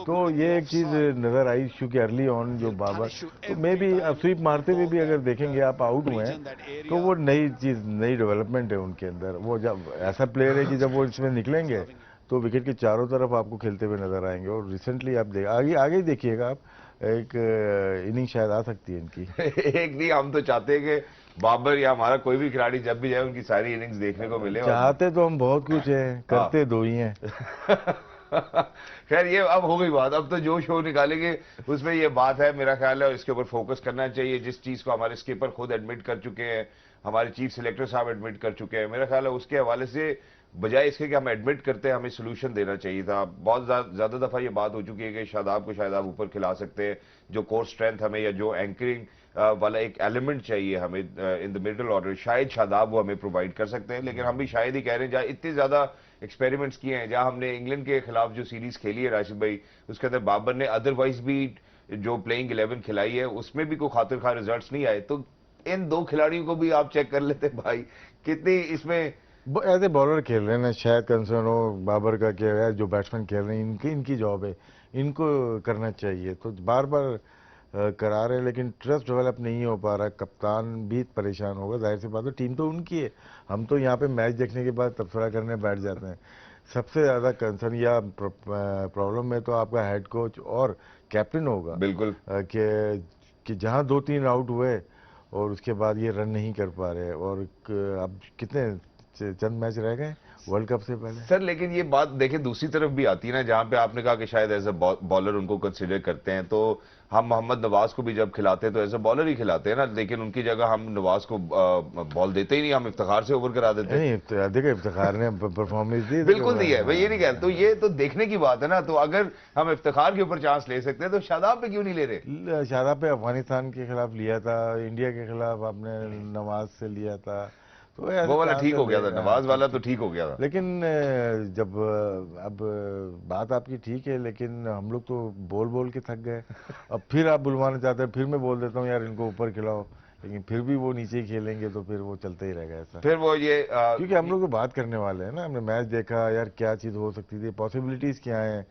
तो ये एक चीज़ नज़र आई, चूँकि अर्ली ऑन जो बाबर, तो मे भी अब स्वीप मारते हुए भी अगर देखेंगे आप आउट हुए हैं, तो वो नई चीज़, नई डेवलपमेंट है उनके अंदर। वो जब ऐसा प्लेयर है कि जब वो इसमें निकलेंगे तो विकेट के चारों तरफ आपको खेलते हुए नजर आएंगे। और रिसेंटली आप आगे आगे ही देखिएगा आप, एक इनिंग शायद आ सकती है इनकी। एक नहीं, हम तो चाहते हैं कि बाबर या हमारा कोई भी खिलाड़ी जब भी जाए उनकी सारी इनिंग्स देखने को मिले। चाहते तो हम बहुत कुछ हैं, करते दो ही हैं। खैर ये अब हो गई बात, अब तो जो शो निकालेंगे उसमें ये बात है, मेरा ख्याल है इसके ऊपर फोकस करना चाहिए। जिस चीज को हमारे स्कीपर खुद एडमिट कर चुके हैं, हमारे चीफ सिलेक्टर साहब एडमिट कर चुके हैं, मेरा ख्याल है उसके हवाले से बजाय इसके कि हम एडमिट करते हैं, हमें सोल्यूशन देना चाहिए था। बहुत ज्यादा दफा ये बात हो चुकी है कि शादाब को शायद आप ऊपर खिला सकते हैं, जो कोर स्ट्रेंथ हमें या जो एंकरिंग वाला एक एलिमेंट चाहिए हमें इन द मिडल ऑर्डर, शायद शादाब वो हमें प्रोवाइड कर सकते हैं। लेकिन हम भी शायद ही कह रहे हैं, जहाँ इतने ज्यादा एक्सपेरिमेंट्स किए हैं, जहां हमने इंग्लैंड के खिलाफ जो सीरीज खेली है राशिद भाई, उसके अंदर बाबर ने अदरवाइज भी जो प्लेइंग 11 खिलाई है उसमें भी कोई खातिर खा रिजल्ट्स नहीं आए। तो इन दो खिलाड़ियों को भी आप चेक कर लेते भाई, कितनी इसमें एज ए बॉलर खेल रहे हैं ना, शायद कंसर्न हो बाबर का कि यार जो बैट्समैन खेल रहे हैं इनकी जॉब है, इनको करना चाहिए, तो बार बार करा रहे हैं, लेकिन ट्रस्ट डेवलप नहीं हो पा रहा। कप्तान भी परेशान होगा, जाहिर सी बात है, टीम तो उनकी है, हम तो यहाँ पे मैच देखने के बाद तबसरा करने बैठ जाते हैं। सबसे ज़्यादा कंसर्न या प्रॉब्लम में तो आपका हेड कोच और कैप्टन होगा। बिल्कुल कि जहाँ 2-3 आउट हुए और उसके बाद ये रन नहीं कर पा रहे, और अब कितने चंद मैच रह गए वर्ल्ड कप से पहले सर। लेकिन ये बात देखें दूसरी तरफ भी आती है ना, जहां पे आपने कहा कि शायद एज अ बॉलर उनको कंसिडर करते हैं, तो हम मोहम्मद नवाज को भी जब खिलाते हैं तो एज अ बॉलर ही खिलाते हैं ना, लेकिन उनकी जगह हम नवाज को बॉल देते ही नहीं, हम इफ्तिखार से ओवर करा देते हैं। नहीं, देखिए इफ्तिखार ने परफॉर्मेंस दी, बिल्कुल दी है, मैं ये नहीं कह रहा, तो ये तो देखने की बात है ना। तो अगर हम इफ्तिखार के ऊपर चांस ले सकते हैं तो शादाब पे क्यों नहीं ले रहे? शादाब पे अफगानिस्तान के खिलाफ लिया था, इंडिया के खिलाफ आपने नवाज से लिया था, तो ऐसे वो वाला कहाँ ठीक से हो गया था, लेगा? नवाज वाला तो ठीक हो गया था। लेकिन जब अब बात आपकी ठीक है, लेकिन हम लोग तो बोल बोल के थक गए। अब फिर आप बुलवाना चाहते हैं, फिर मैं बोल देता हूँ यार इनको ऊपर खिलाओ, लेकिन फिर भी वो नीचे ही खेलेंगे, तो फिर वो चलता ही रहेगा ऐसा। फिर वो ये क्योंकि हम लोग तो बात करने वाले हैं ना, हमने मैच देखा यार, क्या चीज़ हो सकती थी, पॉसिबिलिटीज़ क्या है,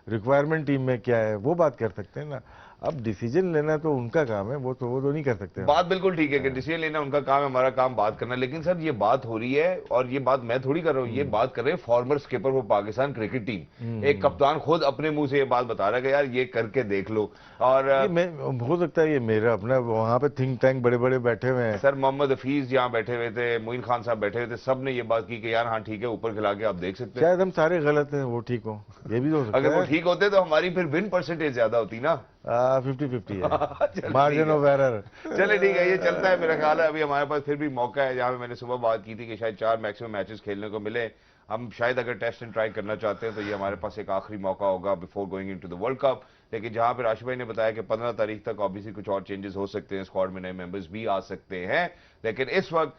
रिक्वायरमेंट टीम में क्या है, वो बात कर सकते हैं ना। अब डिसीजन लेना तो उनका काम है, वो तो नहीं कर सकते हम। बात बिल्कुल ठीक है कि डिसीजन लेना उनका काम है, हमारा काम बात करना। लेकिन सर ये बात हो रही है, और ये बात मैं थोड़ी कर रहा हूँ, ये बात कर रहे हैं farmer skipper for Pakistan cricket team. एक कप्तान खुद अपने मुंह से ये बात बता रहा है कि यार ये करके देख लो। और ये मैं हो सकता है ये मेरा अपना, वहाँ पे थिंक टैंक बड़े बड़े बैठे हुए हैं। सर मोहम्मद हफीज यहाँ बैठे हुए थे, मोइन खान साहब बैठे हुए थे, सब ने ये बात की कि यार हाँ ठीक है, ऊपर खिला के आप देख सकते हैं। शायद हम सारे गलत हैं, वो ठीक हो, ये भी हो सकता है। अगर वो ठीक होते तो हमारी फिर विन परसेंटेज ज्यादा होती ना। 50-50 है, मार्जिन ऑफ एरर। चले ठीक है, ये चलता है। मेरा ख्याल है अभी हमारे पास फिर भी मौका है, जहां पे मैंने सुबह बात की थी कि शायद 4 मैक्सिमम मैचेस खेलने को मिले। हम शायद अगर टेस्ट एंड ट्राई करना चाहते हैं तो ये हमारे पास एक आखिरी मौका होगा before going into the world cup. लेकिन जहां पे राशिद भाई ने बताया कि 15 तारीख तक ऑब्वियसली कुछ और चेंजेस हो सकते हैं, स्क्वाड में नए मेंबर्स भी आ सकते हैं। लेकिन इस वक्त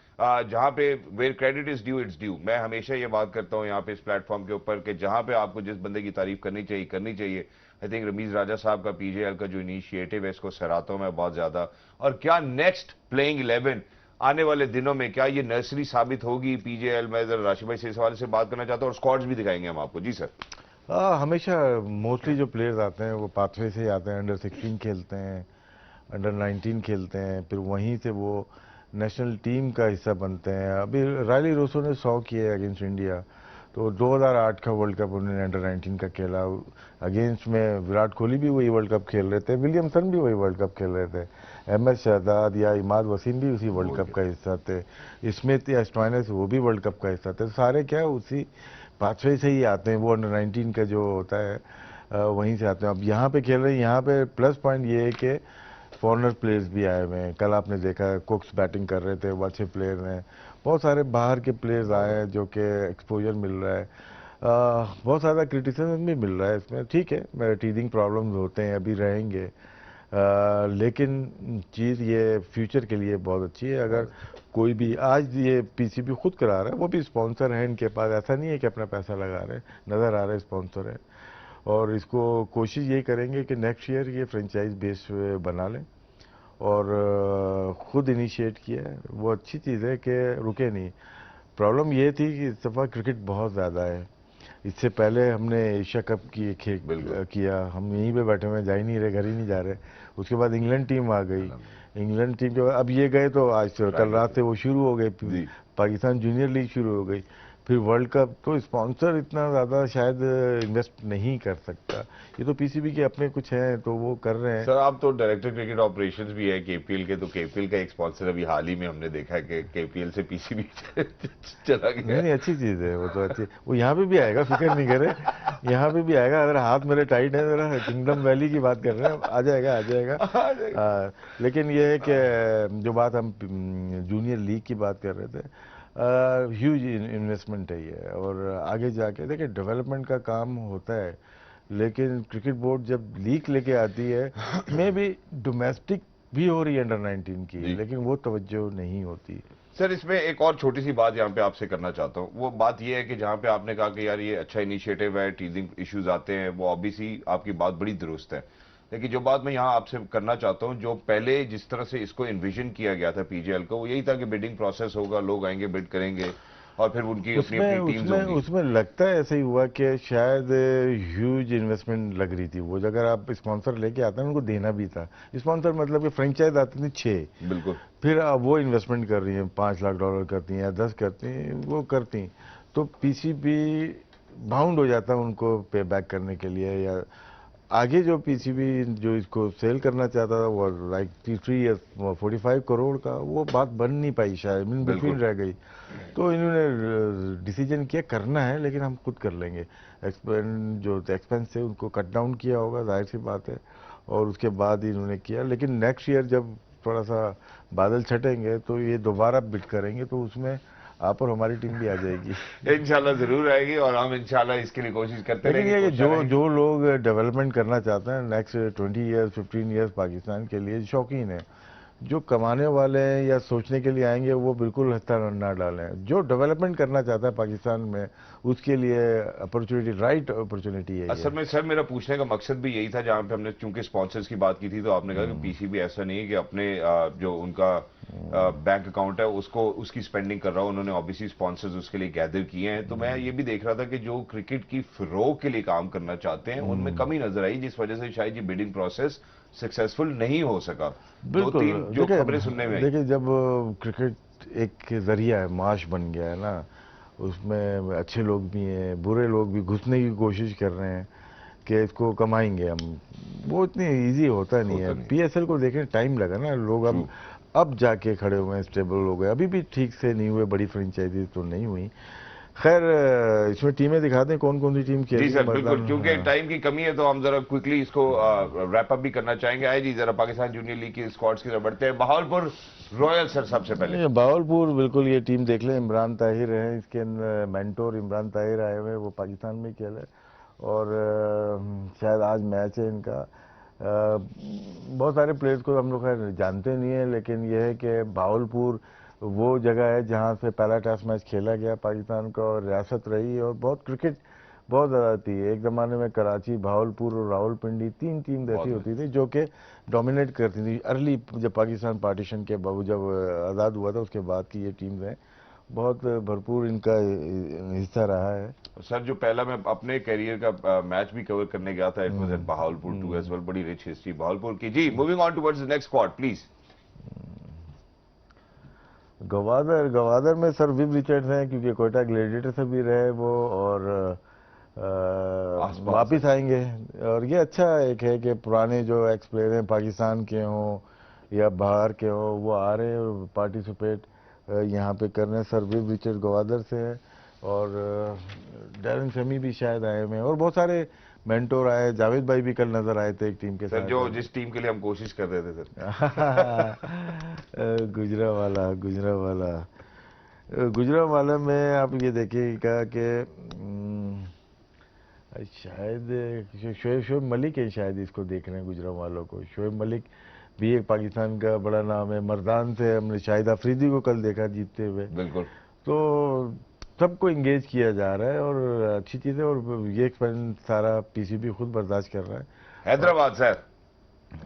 जहां पे where credit is due it's due, मैं हमेशा ये बात करता हूं यहाँ पे इस प्लेटफॉर्म के ऊपर कि जहां पे आपको जिस बंदे की तारीफ करनी चाहिए। आई थिंक रमीज राजा साहब का पीजेएल का जो इनिशिएटिव है, इसको सराहता हूं मैं बहुत ज्यादा। और क्या नेक्स्ट प्लेइंग 11 आने वाले दिनों में क्या ये नर्सरी साबित होगी पीजेएल में? राशिद भाई से इस हवाले से बात करना चाहता हूं, और स्क्वाड्स भी दिखाएंगे हम आपको। जी सर। हमेशा मोस्टली जो प्लेयर्स आते हैं वो पाथवे से आते हैं, अंडर 16 खेलते हैं, अंडर 19 खेलते हैं, फिर वहीं से वो नेशनल टीम का हिस्सा बनते हैं। अभी रायली रोसो ने 100 किए अगेंस्ट इंडिया, तो 2008 का वर्ल्ड कप उन्होंने अंडर 19 का खेला, अगेंस्ट में विराट कोहली भी वही वर्ल्ड कप खेल रहे थे, विलियमसन भी वही वर्ल्ड कप खेल रहे थे, MS शहजाद या इमाद वसीम भी उसी वर्ल्ड कप का हिस्सा थे, स्मिथ या स्टॉइनस वो भी वर्ल्ड कप का हिस्सा थे। सारे क्या उसी पाथवे से ही आते हैं, वो अंडर 19 का जो होता है वहीं से आते हैं। अब यहाँ पे खेल रहे हैं, यहाँ पे प्लस पॉइंट ये है कि फॉरनर प्लेयर्स भी आए हुए हैं। कल आपने देखा कुक्स बैटिंग कर रहे थे, वो अच्छे प्लेयर हैं। बहुत सारे बाहर के प्लेयर्स आए हैं जो कि एक्सपोजर मिल रहा है। बहुत ज़्यादा क्रिटिसिज्म भी मिल रहा है इसमें, ठीक है, टीदिंग प्रॉब्लम्स होते हैं, अभी रहेंगे, लेकिन चीज़ ये फ्यूचर के लिए बहुत अच्छी है। अगर कोई भी आज ये PCB खुद करा रहा है, वो भी स्पॉन्सर है इनके पास, ऐसा नहीं है कि अपना पैसा लगा रहे, नज़र आ रहा है स्पॉन्सर है, और इसको कोशिश यही करेंगे कि नेक्स्ट ईयर ये फ्रेंचाइज बेस बना लें, और ख़ुद इनिशिएट किया है, वो अच्छी चीज़ है कि रुके नहीं। प्रॉब्लम ये थी कि इस दफ़ा क्रिकेट बहुत ज़्यादा है, इससे पहले हमने एशिया कप किया, हम यहीं पे बैठे हुए, जा ही नहीं रहे, घर ही नहीं जा रहे। उसके बाद इंग्लैंड टीम आ गई, इंग्लैंड टीम के बाद अब ये गए, तो आज कल रात से वो शुरू हो गई, पाकिस्तान जूनियर लीग शुरू हो गई। फिर वर्ल्ड कप, तो स्पॉन्सर इतना ज़्यादा शायद इन्वेस्ट नहीं कर सकता। ये तो पीसीबी के अपने कुछ हैं तो वो कर रहे हैं। सर आप तो डायरेक्टर क्रिकेट ऑपरेशंस भी है केपीएल के, तो केपीएल का एक स्पॉन्सर अभी हाल ही में हमने देखा है कि केपीएल से पीसीबी चला गया नहीं नहीं, अच्छी चीज़ है वो, तो अच्छी, वो यहाँ पे भी आएगा, फिक्र नहीं करे, यहाँ पे भी आएगा। अगर हाथ मेरे टाइट है ज़रा, किंगडम वैली की बात कर रहे हैं, आ जाएगा आ जाएगा। लेकिन ये है कि जो बात हम जूनियर लीग की बात कर रहे थे, ह्यूज इन्वेस्टमेंट है ये, और आगे जाके देखिए डेवलपमेंट का काम होता है, लेकिन क्रिकेट बोर्ड जब लीग लेके आती है, मे भी डोमेस्टिक भी हो रही है अंडर 19 की, जी। लेकिन वो तवज्जो नहीं होती। सर इसमें एक और छोटी सी बात यहाँ पे आपसे करना चाहता हूँ, वो बात ये है कि जहाँ पे आपने कहा कि यार ये अच्छा इनिशिएटिव है, टीजिंग इश्यूज आते हैं, वो ऑब्वियसली आपकी बात बड़ी दुरुस्त है, लेकिन जो बात मैं यहाँ आपसे करना चाहता हूँ, जो पहले जिस तरह से इसको इन्विजन किया गया था पीजीएल को, वो यही था कि बिडिंग प्रोसेस होगा, लोग आएंगे बिड करेंगे और फिर उनकी अपनी उसमें अपनी टीम्स उसमें होंगी। उसमें लगता है ऐसे ही हुआ कि शायद ह्यूज इन्वेस्टमेंट लग रही थी, वो जो अगर आप स्पॉन्सर लेके आते हैं उनको देना भी था। स्पॉन्सर मतलब कि फ्रेंचाइज आती थी 6, बिल्कुल। फिर अब वो इन्वेस्टमेंट कर रही हैं, $5 लाख करती हैं या 10 करती हैं, वो करती, तो पीसीबी बाउंड हो जाता है उनको पे बैक करने के लिए। या आगे जो पीसीबी जो इसको सेल करना चाहता था वो लाइक 3 इयर्स 45 करोड़ का, वो बात बन नहीं पाई, शायद इन बिटवीन बिल्कुल। रह गई। तो इन्होंने डिसीजन किया करना है लेकिन हम खुद कर लेंगे, जो एक्सपेंस है उनको कट डाउन किया होगा, जाहिर सी बात है, और उसके बाद इन्होंने किया। लेकिन नेक्स्ट ईयर जब थोड़ा सा बादल छटेंगे तो ये दोबारा बिड करेंगे, तो उसमें आप और हमारी टीम भी आ जाएगी। इंशाल्लाह जरूर आएगी और हम इंशाल्लाह इसके लिए कोशिश करते लेकिन रहेंगे, ये कि कोशिश जो रहेंगे। जो लोग डेवलपमेंट करना चाहते हैं नेक्स्ट 20 ईयर्स 15 ईयर्स पाकिस्तान के लिए, शौकीन है, जो कमाने वाले हैं या सोचने के लिए आएंगे, वो बिल्कुल हस्ता ना डालें। जो डेवलपमेंट करना चाहता है पाकिस्तान में, उसके लिए अपॉर्चुनिटी, राइट अपॉर्चुनिटी है असल ये। में सर मेरा पूछने का मकसद भी यही था, जहां पे हमने चूंकि स्पॉन्सर्स की बात की थी, तो आपने कहा कि पीसीबी ऐसा नहीं है कि अपने जो उनका बैंक अकाउंट है उसको उसकी स्पेंडिंग कर रहा हो, उन्होंने ऑब्वियसली स्पॉन्सर्स उसके लिए गैदर किए हैं। तो मैं ये भी देख रहा था कि जो क्रिकेट की फिरोग के लिए काम करना चाहते हैं उनमें कमी नजर आई, जिस वजह से शायद ये बिडिंग प्रोसेस सक्सेसफुल नहीं हो सका। दो बिल्कुल। तीन जो देखिए खबरें सुनने में आई। देखिए जब क्रिकेट एक जरिया है, माश बन गया है ना, उसमें अच्छे लोग भी हैं, बुरे लोग भी घुसने की कोशिश कर रहे हैं कि इसको कमाएंगे हम, वो इतनी इजी होता नहीं है। होता नहीं। पीएसएल को देखें, टाइम लगा ना, लोग ट्रू। अब जाके खड़े हुए हैं, स्टेबल हो गए, अभी भी ठीक से नहीं हुए, बड़ी फ्रेंचाइजी तो नहीं हुई। खैर इसमें टीमें दिखाते हैं कौन कौन सी टीम खेल जी रही है, सर बिल्कुल, मतलब क्योंकि टाइम की कमी है तो हम जरा क्विकली इसको रैप अप भी करना चाहेंगे। आए जी जरा पाकिस्तान जूनियर लीग की स्क्वाड्स की तरफ बढ़ते हैं। बहावलपुर रॉयल सर सबसे पहले। ये बहावलपुर, बिल्कुल ये टीम देख लें, इमरान ताहिर है इसके अंदर, मेंटोर इमरान ताहिर आए हुए हैं, वो पाकिस्तान में खेल है, और शायद आज मैच है इनका। बहुत सारे प्लेयर्स को हम लोग खैर जानते नहीं है, लेकिन यह है कि बहावलपुर वो जगह है जहाँ से पहला टेस्ट मैच खेला गया पाकिस्तान का, और रियासत रही, और बहुत क्रिकेट बहुत ज़्यादा थी। एक ज़माने में कराची, बहावलपुर और रावलपिंडी 3 टीम ऐसी होती थी जो कि डोमिनेट करती थी। अर्ली जब पाकिस्तान पार्टीशन के बाद, जब आज़ाद हुआ था उसके बाद की ये टीम्स हैं, बहुत भरपूर इनका हिस्सा रहा है। सर जो पहला मैं अपने करियर का मैच भी कवर करने गया था, it was at Bahawalpur too as well. बड़ी रिच हिस्ट्री बहावलपुर की। जी moving on towards the next squad please. Gwadar, Gwadar में सर विव रिचर्ड्स हैं, क्योंकि कोयटा ग्लेडिएटर से भी रहे वो, और आसपास है। वापिस आएंगे। और ये अच्छा एक है कि पुराने जो एक्स प्लेयर हैं पाकिस्तान के हों या बाहर के हों, वो आ रहे हैं और पार्टिसिपेट यहाँ पे कर रहे हैं। सर विव रिचर्ड गवादर से है, और डैरन शमी भी शायद आए हुए हैं, और बहुत सारे मेंटोर आए, जावेद भाई भी कल नजर आए थे एक टीम के सर साथ। जो जिस टीम के लिए हम कोशिश कर रहे थे सर। गुजरावाला, गुजरावाला, गुजरावाला में आप ये देखिएगा कि शायद शोएब मलिक है, शायद इसको देख रहे हैं गुजरावालों को। शोएब मलिक भी एक पाकिस्तान का बड़ा नाम है। मर्दान से हमने शाहिद अफरीदी को कल देखा जीतते हुए। बिल्कुल। तो सबको इंगेज किया जा रहा है, और अच्छी चीज़ है, और ये एक्सपेरिमेंट सारा पीसीबी खुद बर्दाश्त कर रहा है। हैदराबाद सर,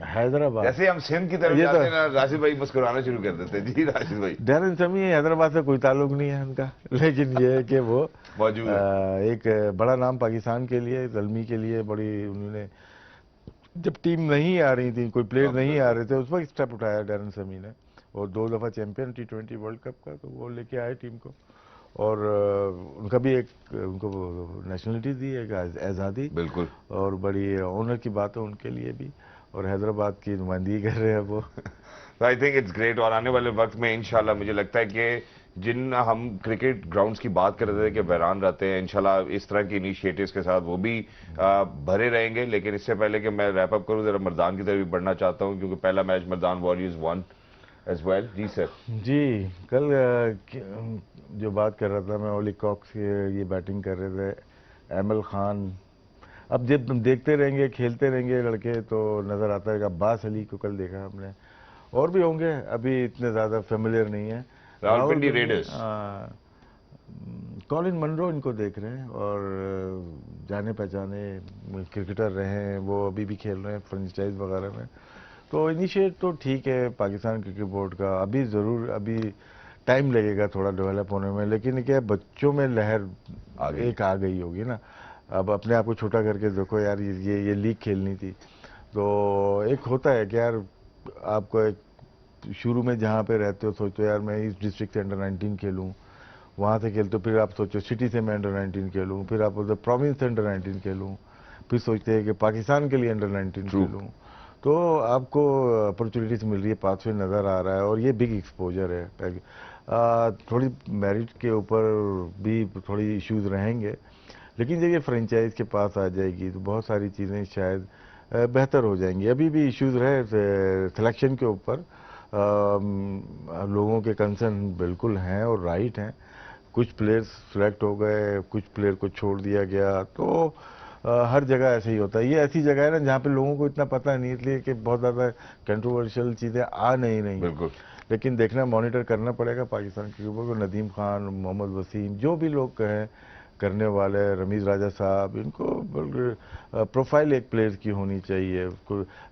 हैदराबाद, जैसे हम सिंध की तरफ ये जाते तो हैं ना, राशिद भाई मुस्कुराना शुरू कर देते हैं। जी राशिद भाई। डैरन शमी हैदराबाद से कोई ताल्लुक नहीं है उनका, लेकिन ये है कि वो मौजूद है। एक बड़ा नाम पाकिस्तान के लिए, ज़ल्मी के लिए, बड़ी उन्होंने, जब टीम नहीं आ रही थी, कोई प्लेयर नहीं आ रहे थे, उस वक्त स्टेप उठाया डैरन शमी ने, और 2 दफ़ा चैंपियन T20 वर्ल्ड कप का, तो वो लेके आए टीम को। और उनका भी एक उनको नेशनलिटी दी है, आज़ादी, बिल्कुल। और बड़ी ऑनर की बात है उनके लिए भी, और हैदराबाद की नुमाइंदगी कर रहे हैं वो। I think it's great. और आने वाले वक्त में इंशाल्लाह मुझे लगता है कि जिन हम क्रिकेट ग्राउंड्स की बात कर रहे थे कि वीरान रहते हैं, इंशाल्लाह इस तरह की इनिशिएटिव्स के साथ वो भी भरे रहेंगे। लेकिन इससे पहले कि मैं रैप अप करूं, जरा मर्दान की तरफ भी बढ़ना चाहता हूं, क्योंकि पहला match Mardan Warriors won as well. जी सर। जी, कल जो बात कर रहा था मैं, ओली कॉक्स ये बैटिंग कर रहे थे, एमल खान। अब जब तुम देखते रहेंगे, खेलते रहेंगे लड़के, तो नज़र आता है। अब्बास अली को कल देखा हमने, और भी होंगे, अभी इतने ज़्यादा फेमिलियर नहीं है। रावलपिंडी रेडर्स, कॉलिन मनरो इनको देख रहे हैं, और जाने पहचाने क्रिकेटर रहे हैं, वो अभी भी खेल रहे हैं फ्रेंचाइज वगैरह में। तो इनिशिएट तो ठीक है पाकिस्तान क्रिकेट बोर्ड का, अभी ज़रूर अभी टाइम लगेगा थोड़ा डेवलप होने में, लेकिन क्या बच्चों में लहर एक आ गई होगी ना। अब अपने आप को छोटा करके देखो यार, ये लीग खेलनी थी, तो एक होता है कि यार आपको एक शुरू में जहाँ पे रहते हो सोचो यार मैं इस डिस्ट्रिक्ट से अंडर 19 खेलूँ, वहाँ से खेलते हो, फिर आप सोचो सिटी से मैं अंडर 19 खेलूँ, फिर आप बोलते प्रोविंस से अंडर 19 खेलूँ, फिर सोचते हैं कि पाकिस्तान के लिए अंडर 19 खेलूँ। तो आपको अपॉर्चुनिटीज मिल रही है, पाथवे नज़र आ रहा है, और ये बिग एक्सपोजर है। थोड़ी मेरिट के ऊपर भी थोड़ी इश्यूज रहेंगे, लेकिन जब ये फ्रेंचाइज के पास आ जाएगी तो बहुत सारी चीज़ें शायद बेहतर हो जाएंगी। अभी भी इश्यूज रहे सिलेक्शन के ऊपर, लोगों के कंसर्न बिल्कुल हैं और राइट हैं। कुछ प्लेयर्स सिलेक्ट हो गए, कुछ प्लेयर को छोड़ दिया गया, तो हर जगह ऐसे ही होता है। ये ऐसी जगह है ना जहाँ पे लोगों को इतना पता नहीं, इसलिए कि बहुत ज़्यादा कंट्रोवर्शियल चीज़ें आ नहीं रही। बिल्कुल। लेकिन देखना, मॉनिटर करना पड़ेगा पाकिस्तान क्रिकेट बोर्ड को। नदीम खान, मोहम्मद वसीम, जो भी लोग कहें करने वाले, रमीज़ राजा साहब, इनको प्रोफाइल एक प्लेयर की होनी चाहिए।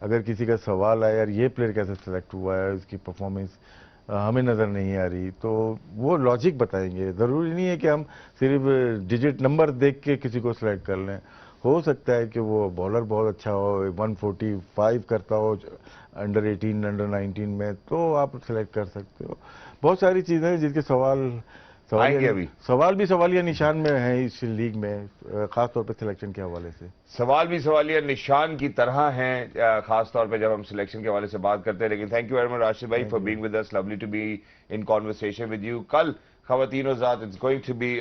अगर किसी का सवाल आया यार ये प्लेयर कैसे सेलेक्ट हुआ है, इसकी परफॉर्मेंस हमें नज़र नहीं आ रही, तो वो लॉजिक बताएंगे। ज़रूरी नहीं है कि हम सिर्फ डिजिट नंबर देख के किसी को सिलेक्ट कर लें। हो सकता है कि वो बॉलर बहुत अच्छा हो, 145 करता हो अंडर 18 अंडर 19 में, तो आप सिलेक्ट कर सकते हो। बहुत सारी चीज़ें हैं जिसके सवाल भी सवालिया निशान में है इस लीग में, खास तौर पे सिलेक्शन के हवाले से। सवाल भी सवालिया निशान की तरह हैं, खास तौर पे जब हम सिलेक्शन के हवाले से बात करते हैं। लेकिन thank you very much Rashid भाई for being with us, lovely to be in conversation with you. कल खवातीन ज़ात इट्स गोइंग टू बी,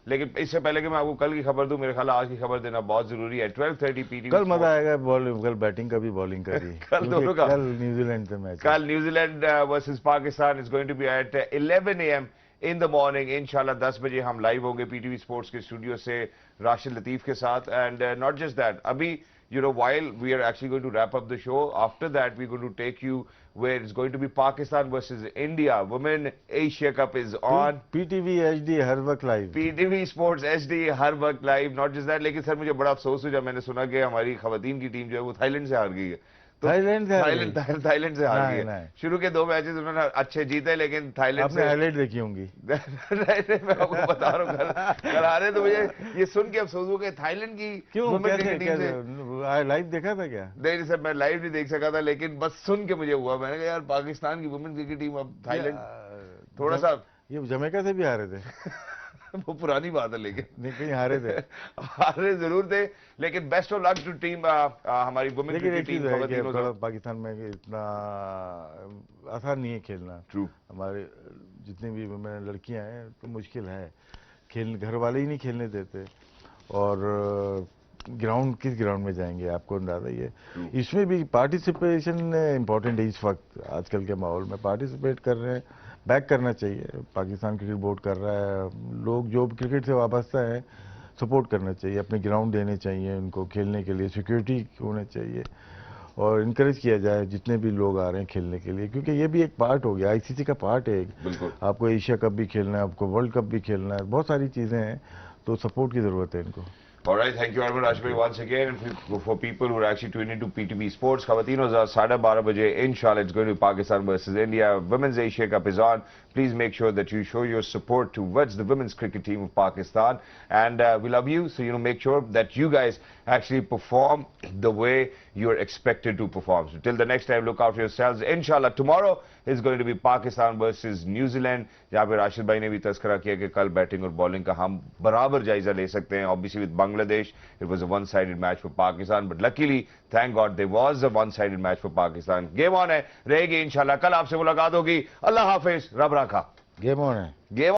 लेकिन इससे पहले कि मैं आपको कल की खबर दूं, मेरे ख्याल आज की खबर देना बहुत जरूरी है। 12:30 पीटीवी कल मजा आएगा, कल बैटिंग का भी बॉलिंग का भी। कल दोनों का। कल न्यूजीलैंड से मैच, कल New Zealand versus Pakistan is going to be at 11 AM in the morning. इंशाल्लाह 10 बजे हम लाइव होंगे पीटीवी स्पोर्ट्स के स्टूडियो से राशिद लतीफ के साथ। एंड नॉट जस्ट दैट, अभी you know while we are actually going to wrap up the show, after that we're going to take you where it's going to be Pakistan versus India. Women Asia Cup is on PTV HD हर वक्त live, PTV Sports HD हर वक्त live. Not just that, लेकिन sir मुझे बड़ा अफसोस हुआ जब मैंने सुना कि हमारी खवातीन की टीम जो है वो थाईलैंड से हार गई है। थाईलैंड से हार गई है। शुरू के 2 मैचेस उन्होंने अच्छे जीते, लेकिन थाईलैंड से हाईलाइट देखी होंगी। नहीं, मैं आपको बता रहा हूँ कल हारे, तो मुझे ये सुन के अफसोस हो गया थाईलैंड की वुमेन क्रिकेट टीम से। लाइव देखा था क्या? नहीं सर, मैं लाइव नहीं देख सका था, लेकिन बस सुन के मुझे हुआ, मैंने कहा यार पाकिस्तान की वुमेन क्रिकेट टीम अब थाईलैंड थोड़ा सा, ये जमैका से भी हारे थे। वो पुरानी बात है, लेकिन नहीं कहीं हारे थे। हारे जरूर थे, लेकिन best of luck to team हमारी वुमेन क्रिकेट टीम। पाकिस्तान में इतना आसान नहीं है खेलना। ट्रू, हमारे जितनी भी वुमेन लड़कियां हैं तो मुश्किल है खेल, घर वाले ही नहीं खेलने देते, और ग्राउंड किस ग्राउंड में जाएंगे, आपको अंदाजा ये। इसमें भी पार्टिसिपेशन इम्पोर्टेंट है इस वक्त, आजकल के माहौल में पार्टिसिपेट कर रहे हैं, बैक करना चाहिए। पाकिस्तान क्रिकेट बोर्ड कर रहा है, लोग जो क्रिकेट से वाबस्ता है सपोर्ट करना चाहिए, अपने ग्राउंड देने चाहिए उनको खेलने के लिए, सिक्योरिटी होने चाहिए, और इनकरेज किया जाए जितने भी लोग आ रहे हैं खेलने के लिए, क्योंकि ये भी एक पार्ट हो गया, आईसीसी का पार्ट है। आपको एशिया कप भी खेलना है, आपको वर्ल्ड कप भी खेलना है, बहुत सारी चीज़ें हैं, तो सपोर्ट की ज़रूरत है इनको। All right, thank you very much, Rashid bhai, once again. For people who are actually tuning into PTV Sports, Khawateenos are 12:30 baje. Inshallah, it's going to be Pakistan versus India. Women's Asia Cup is on. Please make sure that you show your support towards the women's cricket team of Pakistan. And we love you, so make sure that you guys actually perform the way you're expected to perform. So till the next time, look out for yourselves. Inshallah, tomorrow is going to be Pakistan versus New Zealand. जहाँ पे राशिद भाई ने भी तस्करा किया कि कल batting और बॉलिंग का हम बराबर जायजा ले सकते हैं. Obviously with Bangladesh, it was a one-sided match for Pakistan, but luckily, thank God, there was a one-sided match for Pakistan. Game on है, रहेगी इंशाल्लाह. कल आपसे मुलाकात होगी. अल्लाह हाफिज, रब रखा. गेम ऑन है. Game